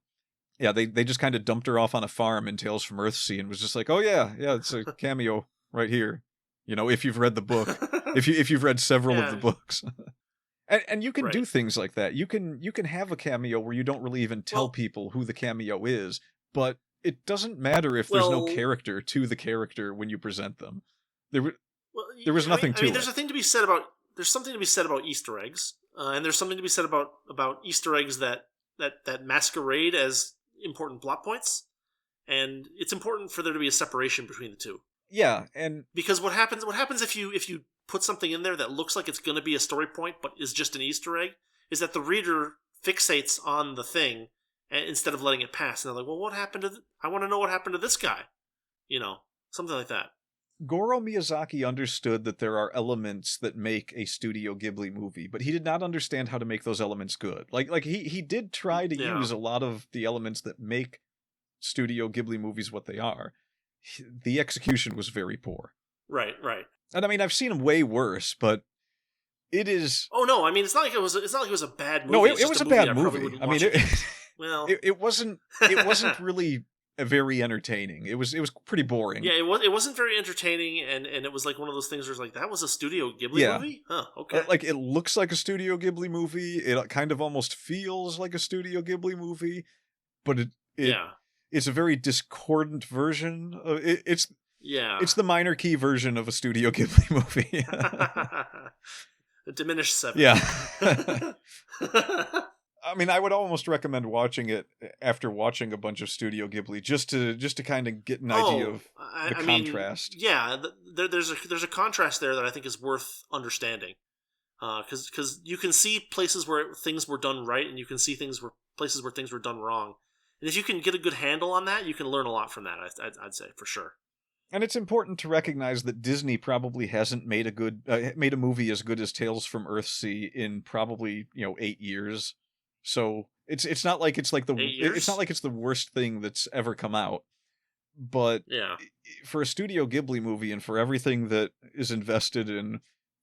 Yeah, they just kind of dumped her off on a farm in Tales from Earthsea and was just like, oh yeah, it's a cameo right here. You know, if you've read the book, if you've read several of the books. And you can do things like that. You can have a cameo where you don't really even tell people who the cameo is, but it doesn't matter if there's no character to the character when you present them. There was nothing to it. There's something to be said about Easter eggs, and there's something to be said about Easter eggs that masquerade as important plot points, and it's important for there to be a separation between the two. Yeah, and because what happens if you put something in there that looks like it's going to be a story point but is just an Easter egg, is that the reader fixates on the thing instead of letting it pass, and they're like, well, what happened to I want to know what happened to this guy, something like that. Goro Miyazaki understood that there are elements that make a Studio Ghibli movie, but he did not understand how to make those elements good. Like he did try to use a lot of the elements that make Studio Ghibli movies what they are. The execution was very poor. Right. And I mean, I've seen them way worse, but it is. Oh no! I mean, it's not like it was a bad movie. No, it was a bad movie. I mean, well, it wasn't really very entertaining. It was pretty boring. Yeah, it wasn't very entertaining, and it was like one of those things where it's like, that was a Studio Ghibli movie? Huh, okay. Like, it looks like a Studio Ghibli movie. It kind of almost feels like a Studio Ghibli movie, but it's a very discordant version of it's the minor key version of a Studio Ghibli movie. A diminished 7. Yeah. I mean, I would almost recommend watching it after watching a bunch of Studio Ghibli, just to kind of get an idea of the contrast. Mean, yeah, there's a contrast there that I think is worth understanding. Because you can see places where things were done right, and you can see places where things were done wrong. And if you can get a good handle on that, you can learn a lot from that. I'd say for sure. And it's important to recognize that Disney probably hasn't made a movie as good as Tales from Earthsea in probably 8 years. So it's not like it's like 8 years? it's not like it's the worst thing that's ever come out. But Yeah. for a Studio Ghibli movie and for everything that is invested in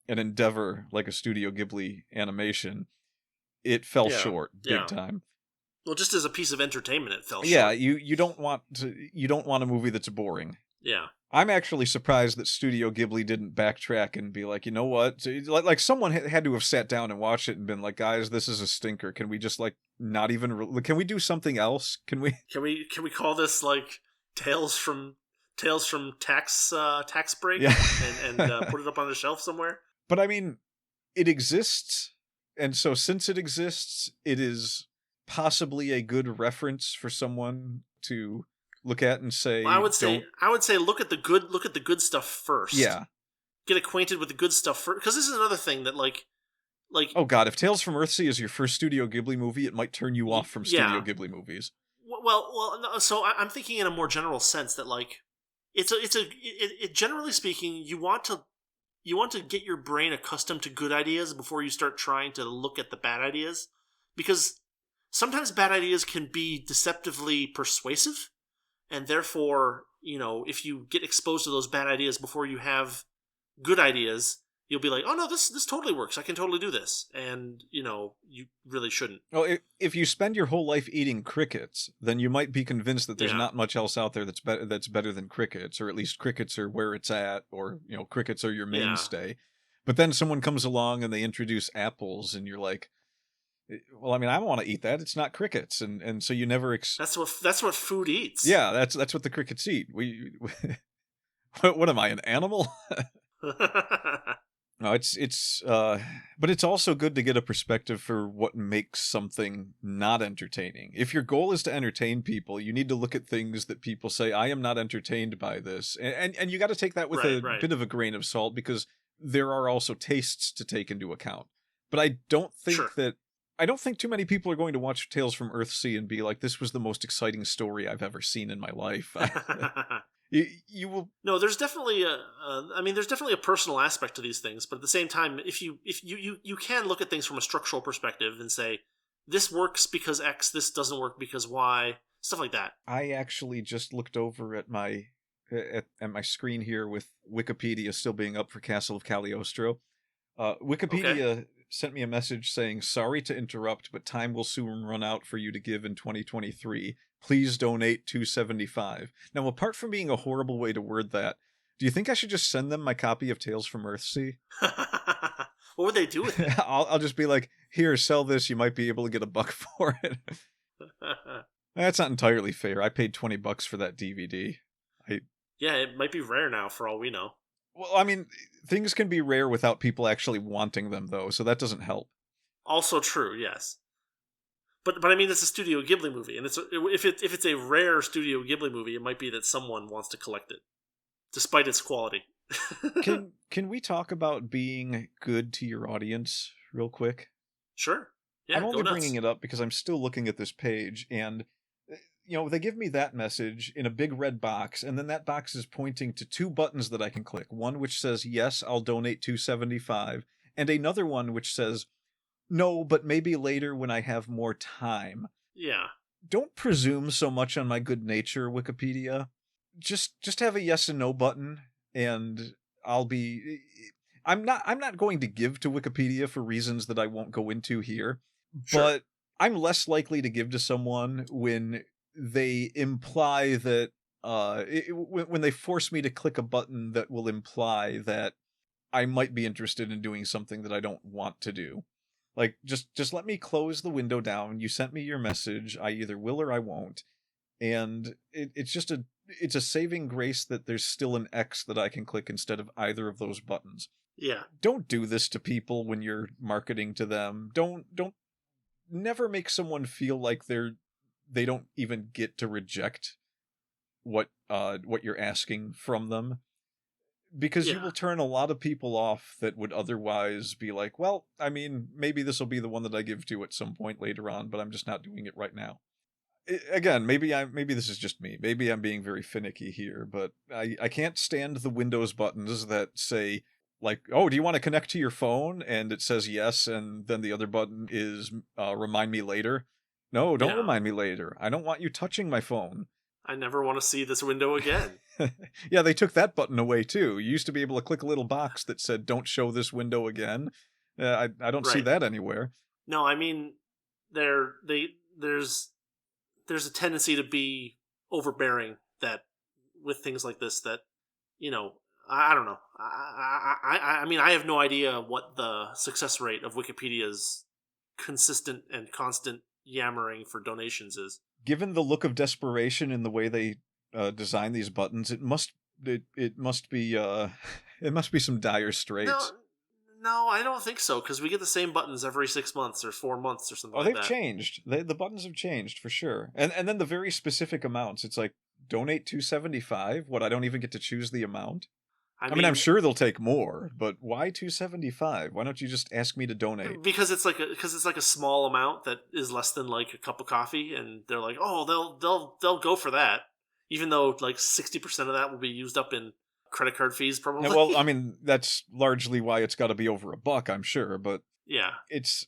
an endeavor like a Studio Ghibli animation, it fell short big time. Well, just as a piece of entertainment, it fell short. Yeah, you don't want a movie that's boring. Yeah. I'm actually surprised that Studio Ghibli didn't backtrack and be like, you know what? Like someone had to have sat down and watched it and been like, guys, this is a stinker. Can we just not even? Can we do something else? Can we call this like Tales from tax break? Yeah. and put it up on the shelf somewhere? But I mean, it exists, and so since it exists, it is possibly a good reference for someone to look at and say. Well, I would say look at the good stuff first. Yeah. Get acquainted with the good stuff first, because this is another thing that like. Oh God! If Tales from Earthsea is your first Studio Ghibli movie, it might turn you off from Studio Ghibli movies. Well. No, so I'm thinking in a more general sense that like, it generally speaking, you want to get your brain accustomed to good ideas before you start trying to look at the bad ideas, because sometimes bad ideas can be deceptively persuasive, and therefore, if you get exposed to those bad ideas before you have good ideas, you'll be like, oh no, this totally works. I can totally do this. And, you really shouldn't. Well, if you spend your whole life eating crickets, then you might be convinced that there's not much else out there that's better than crickets, or at least crickets are where it's at, or, crickets are your mainstay. But then someone comes along and they introduce apples and you're like, well, I mean, I don't want to eat that. It's not crickets. And so you never... That's what food eats. Yeah, that's what the crickets eat. What am I, an animal? No, but it's also good to get a perspective for what makes something not entertaining. If your goal is to entertain people, you need to look at things that people say, I am not entertained by this. And you got to take that with a bit of a grain of salt, because there are also tastes to take into account. But I don't think too many people are going to watch Tales from Earthsea and be like, this was the most exciting story I've ever seen in my life. You will. No, there's definitely a personal aspect to these things, but at the same time, if you can look at things from a structural perspective and say, this works because X, this doesn't work because Y, stuff like that. I actually just looked over at my screen here with Wikipedia still being up for Castle of Cagliostro. Wikipedia sent me a message saying, sorry to interrupt, but time will soon run out for you to give in 2023. Please donate $2.75. Now, apart from being a horrible way to word that, do you think I should just send them my copy of Tales from Earthsea? What would they do with it? I'll just be like, here, sell this. You might be able to get $1 for it. That's not entirely fair. I paid $20 for that DVD. Yeah, it might be rare now for all we know. Well, I mean, things can be rare without people actually wanting them, though, so that doesn't help. Also true, yes. But I mean, it's a Studio Ghibli movie, and if it's a rare Studio Ghibli movie, it might be that someone wants to collect it, despite its quality. Can we talk about being good to your audience real quick? Sure. Yeah, I'm only bringing it up because I'm still looking at this page, and they give me that message in a big red box, and then that box is pointing to 2 buttons that I can click. One which says, yes, I'll donate $2.75, and another one which says, no, but maybe later when I have more time. Yeah. Don't presume so much on my good nature, Wikipedia. Just have a yes and no button, and I'm not going to give to Wikipedia for reasons that I won't go into here. Sure. But I'm less likely to give to someone when they imply that when they force me to click a button that will imply that I might be interested in doing something that I don't want to do. Like, just let me close the window down. You sent me your message. I either will or I won't. And it's a saving grace that there's still an X that I can click instead of either of those buttons. Yeah. Don't do this to people when you're marketing to them. Never make someone feel like they don't even get to reject what you're asking from them. because you will turn a lot of people off that would otherwise be like, well, I mean, maybe this will be the one that I give to at some point later on, but I'm just not doing it right now. Again, maybe this is just me. Maybe I'm being very finicky here, but I can't stand the Windows buttons that say, like, oh, do you want to connect to your phone? And it says yes, and then the other button is remind me later. No, don't remind me later. I don't want you touching my phone. I never want to see this window again. Yeah, they took that button away too. You used to be able to click a little box that said, don't show this window again. I don't see that anywhere. No, I mean, there's a tendency to be overbearing that with things like this that, you know, I don't know. I mean, I have no idea what the success rate of Wikipedia's consistent and constant yammering for donations is. Given the look of desperation in the way they design these buttons, it must be some dire straits. No, I don't think so, because we get the same buttons every 6 months or 4 months or something like that. Oh, they've changed. The buttons have changed for sure. And then the very specific amounts. It's like, donate $2.75? What, I don't even get to choose the amount? I mean, I'm sure they'll take more, but why $2.75? Why don't you just ask me to donate? Because it's like a small amount that is less than like a cup of coffee, and they're like, oh, they'll go for that, even though like 60% of that will be used up in credit card fees, probably. Yeah, well, I mean, that's largely why it's got to be over $1, I'm sure, but yeah, it's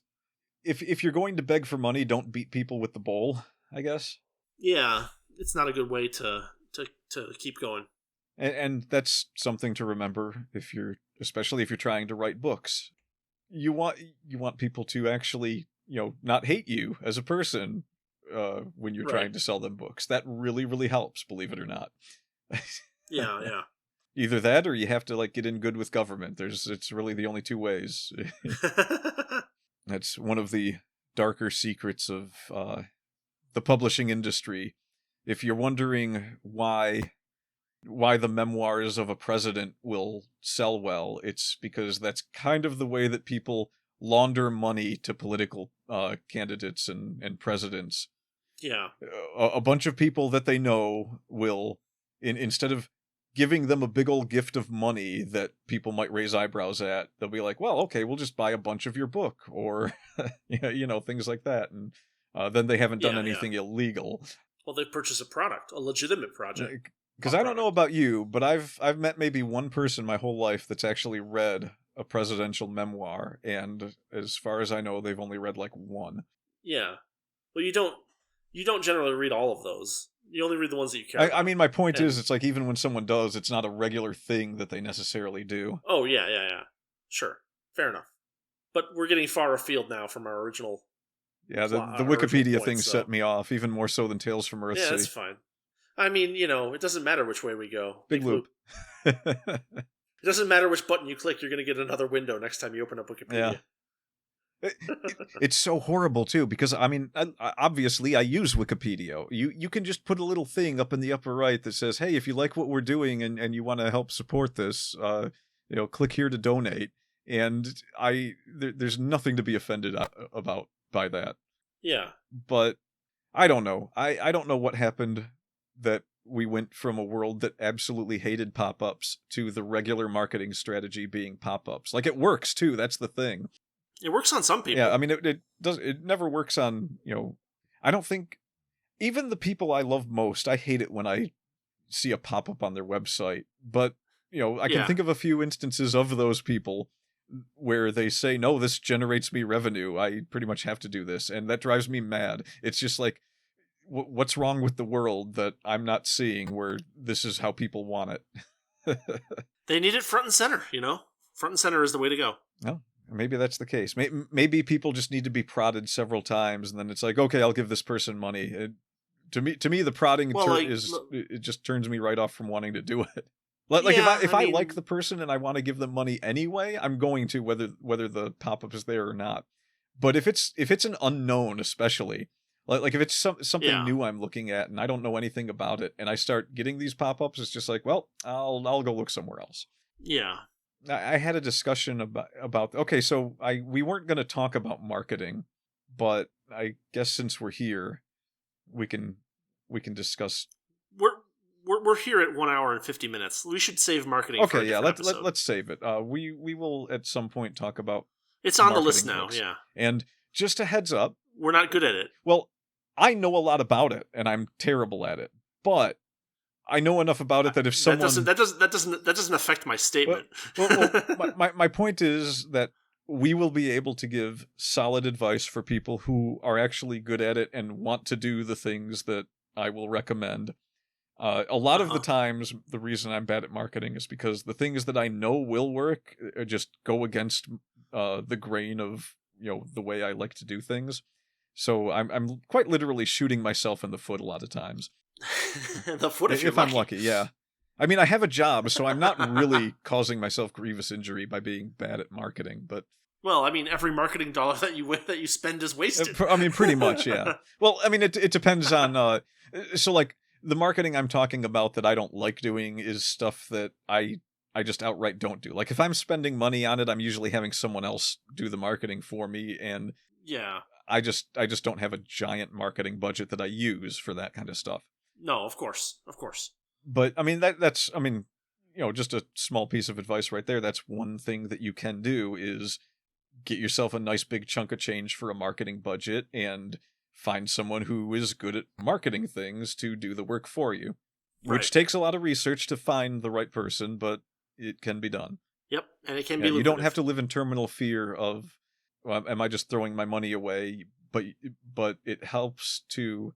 if you're going to beg for money, don't beat people with the bowl, I guess. Yeah, it's not a good way to keep going. And that's something to remember especially if you're trying to write books. You want people to actually, not hate you as a person when you're trying to sell them books. That really, really helps, believe it or not. Yeah. Either that or you have to get in good with government. It's really the only two ways. That's one of the darker secrets of the publishing industry. If you're wondering why the memoirs of a president will sell well, it's because that's kind of the way that people launder money to political candidates and presidents. Yeah. A bunch of people that they know will, instead of giving them a big old gift of money that people might raise eyebrows at, they'll be like, well, okay, we'll just buy a bunch of your book, or, things like that. And then they haven't done anything illegal. Well, they purchase a product, a legitimate project. Because I don't know about you, but I've met maybe one person my whole life that's actually read a presidential memoir, and as far as I know, they've only read one. Yeah. Well, you don't generally read all of those. You only read the ones that you care about. I mean, my point is, it's like even when someone does, it's not a regular thing that they necessarily do. Oh, yeah. Sure. Fair enough. But we're getting far afield now from our original... Yeah, the Wikipedia thing set me off, even more so than Tales from Earthsea. Yeah, that's fine. I mean, it doesn't matter which way we go. Big loop. It doesn't matter which button you click, you're going to get another window next time you open up Wikipedia. Yeah. It's so horrible, too, because, I mean, obviously I use Wikipedia. You can just put a little thing up in the upper right that says, hey, if you like what we're doing and you want to help support this, click here to donate. And there's nothing to be offended about by that. Yeah. But I don't know. I don't know what happened that we went from a world that absolutely hated pop-ups to the regular marketing strategy being pop-ups. It works too. That's the thing. It works on some people. Yeah, I mean, it never works on, I don't think, even the people I love most, I hate it when I see a pop-up on their website. But, I can think of a few instances of those people where they say, no, this generates me revenue. I pretty much have to do this. And that drives me mad. It's just like, what's wrong with the world that I'm not seeing where this is how people want it? They need it front and center, Front and center is the way to go. No, maybe that's the case. Maybe people just need to be prodded several times, and then it's like, okay, I'll give this person money. To me, the prodding it just turns me right off from wanting to do it. If I like the person and I want to give them money anyway, I'm going to, whether the pop-up is there or not. But if it's an unknown, especially, like if it's something new I'm looking at and I don't know anything about it, and I start getting these pop-ups, it's just like, well, I'll go look somewhere else. Yeah. I had a discussion about okay, so we weren't going to talk about marketing, but I guess since we're here, we can discuss. we're here at 1 hour and 50 minutes. We should save marketing. Okay, for a yeah, episode. let's save it. We will at some point talk about. It's on the list now. books. Yeah, and just a heads up, we're not good at it. Well, I know a lot about it, and I'm terrible at it, but I know enough about it that if someone that doesn't affect my statement. My point is that we will be able to give solid advice for people who are actually good at it and want to do the things that I will recommend. A lot of the times, the reason I'm bad at marketing is because the things that I know will work just go against the grain of the way I like to do things. So I'm quite literally shooting myself in the foot a lot of times. The foot, if I'm lucky, yeah. I mean, I have a job, so I'm not really causing myself grievous injury by being bad at marketing. But well, I mean, every marketing dollar that you spend is wasted. I mean, pretty much, yeah. Well, I mean, it depends on. So, like, the marketing I'm talking about that I don't like doing is stuff that I just outright don't do. Like, if I'm spending money on it, I'm usually having someone else do the marketing for me, and yeah, I just don't have a giant marketing budget that I use for that kind of stuff. No, of course. But I mean, that's just a small piece of advice right there. That's one thing that you can do is get yourself a nice big chunk of change for a marketing budget and find someone who is good at marketing things to do the work for you, which takes a lot of research to find the right person, but it can be done. Yep, and it can be. You don't have to live in terminal fear of, well, am I just throwing my money away? But it helps to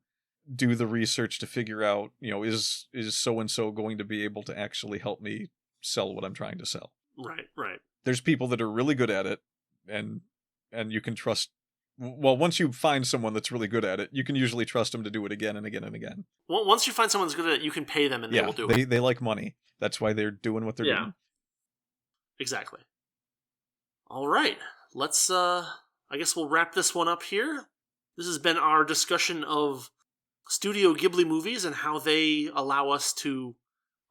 do the research to figure out, is so-and-so going to be able to actually help me sell what I'm trying to sell? Right. There's people that are really good at it, and you can trust. Well, once you find someone that's really good at it, you can usually trust them to do it again and again and again. Well, once you find someone that's good at it, you can pay them and they will do it. They like money. That's why they're doing what they're doing. Exactly. All right. Let's, I guess we'll wrap this one up here. This has been our discussion of Studio Ghibli movies and how they allow us to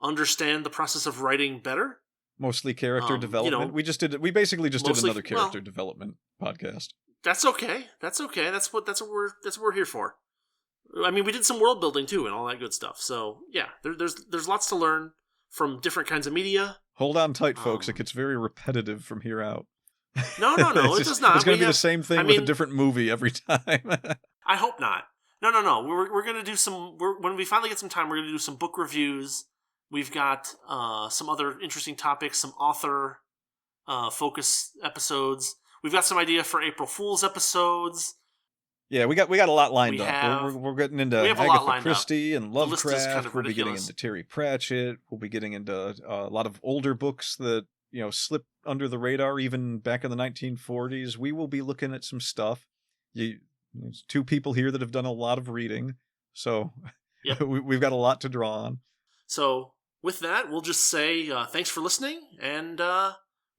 understand the process of writing better. Mostly character development. We basically just did another character development podcast. That's okay. That's what we're here for. I mean, we did some world building too and all that good stuff. So yeah, there's lots to learn from different kinds of media. Hold on tight, folks. It gets very repetitive from here out. No, it does not. It's going to be the same thing with a different movie every time. I hope not. No. We're going to do some. When we finally get some time, we're going to do some book reviews. We've got some other interesting topics, some author focus episodes. We've got some idea for April Fool's episodes. Yeah, we got a lot lined up. We're getting into Agatha Christie and Lovecraft. Kind of we'll be getting into Terry Pratchett. We'll be getting into a lot of older books that slip under the radar, even back in the 1940s. We will be looking at some stuff. There's two people here that have done a lot of reading, so yep. We've got a lot to draw on. So with that, we'll just say thanks for listening, and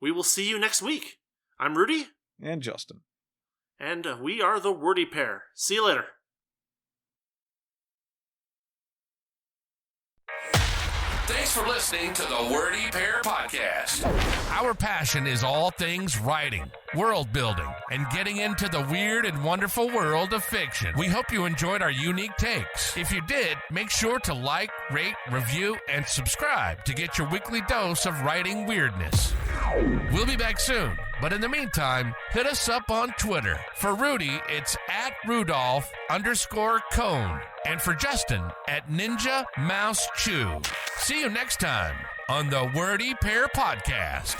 we will see you next week. I'm Rudy. And Justin. And we are the Wordy Pair. See you later. Thanks for listening to the Wordy Pair Podcast. Our passion is all things writing, world building, and getting into the weird and wonderful world of fiction. We hope you enjoyed our unique takes. If you did, make sure to like, rate, review, and subscribe to get your weekly dose of writing weirdness. We'll be back soon, but in the meantime, hit us up on Twitter. For Rudy, it's @Rudolph_Cone. And for Justin, @Ninja Mouse Chew. See you next time on the Wordy Pair Podcast.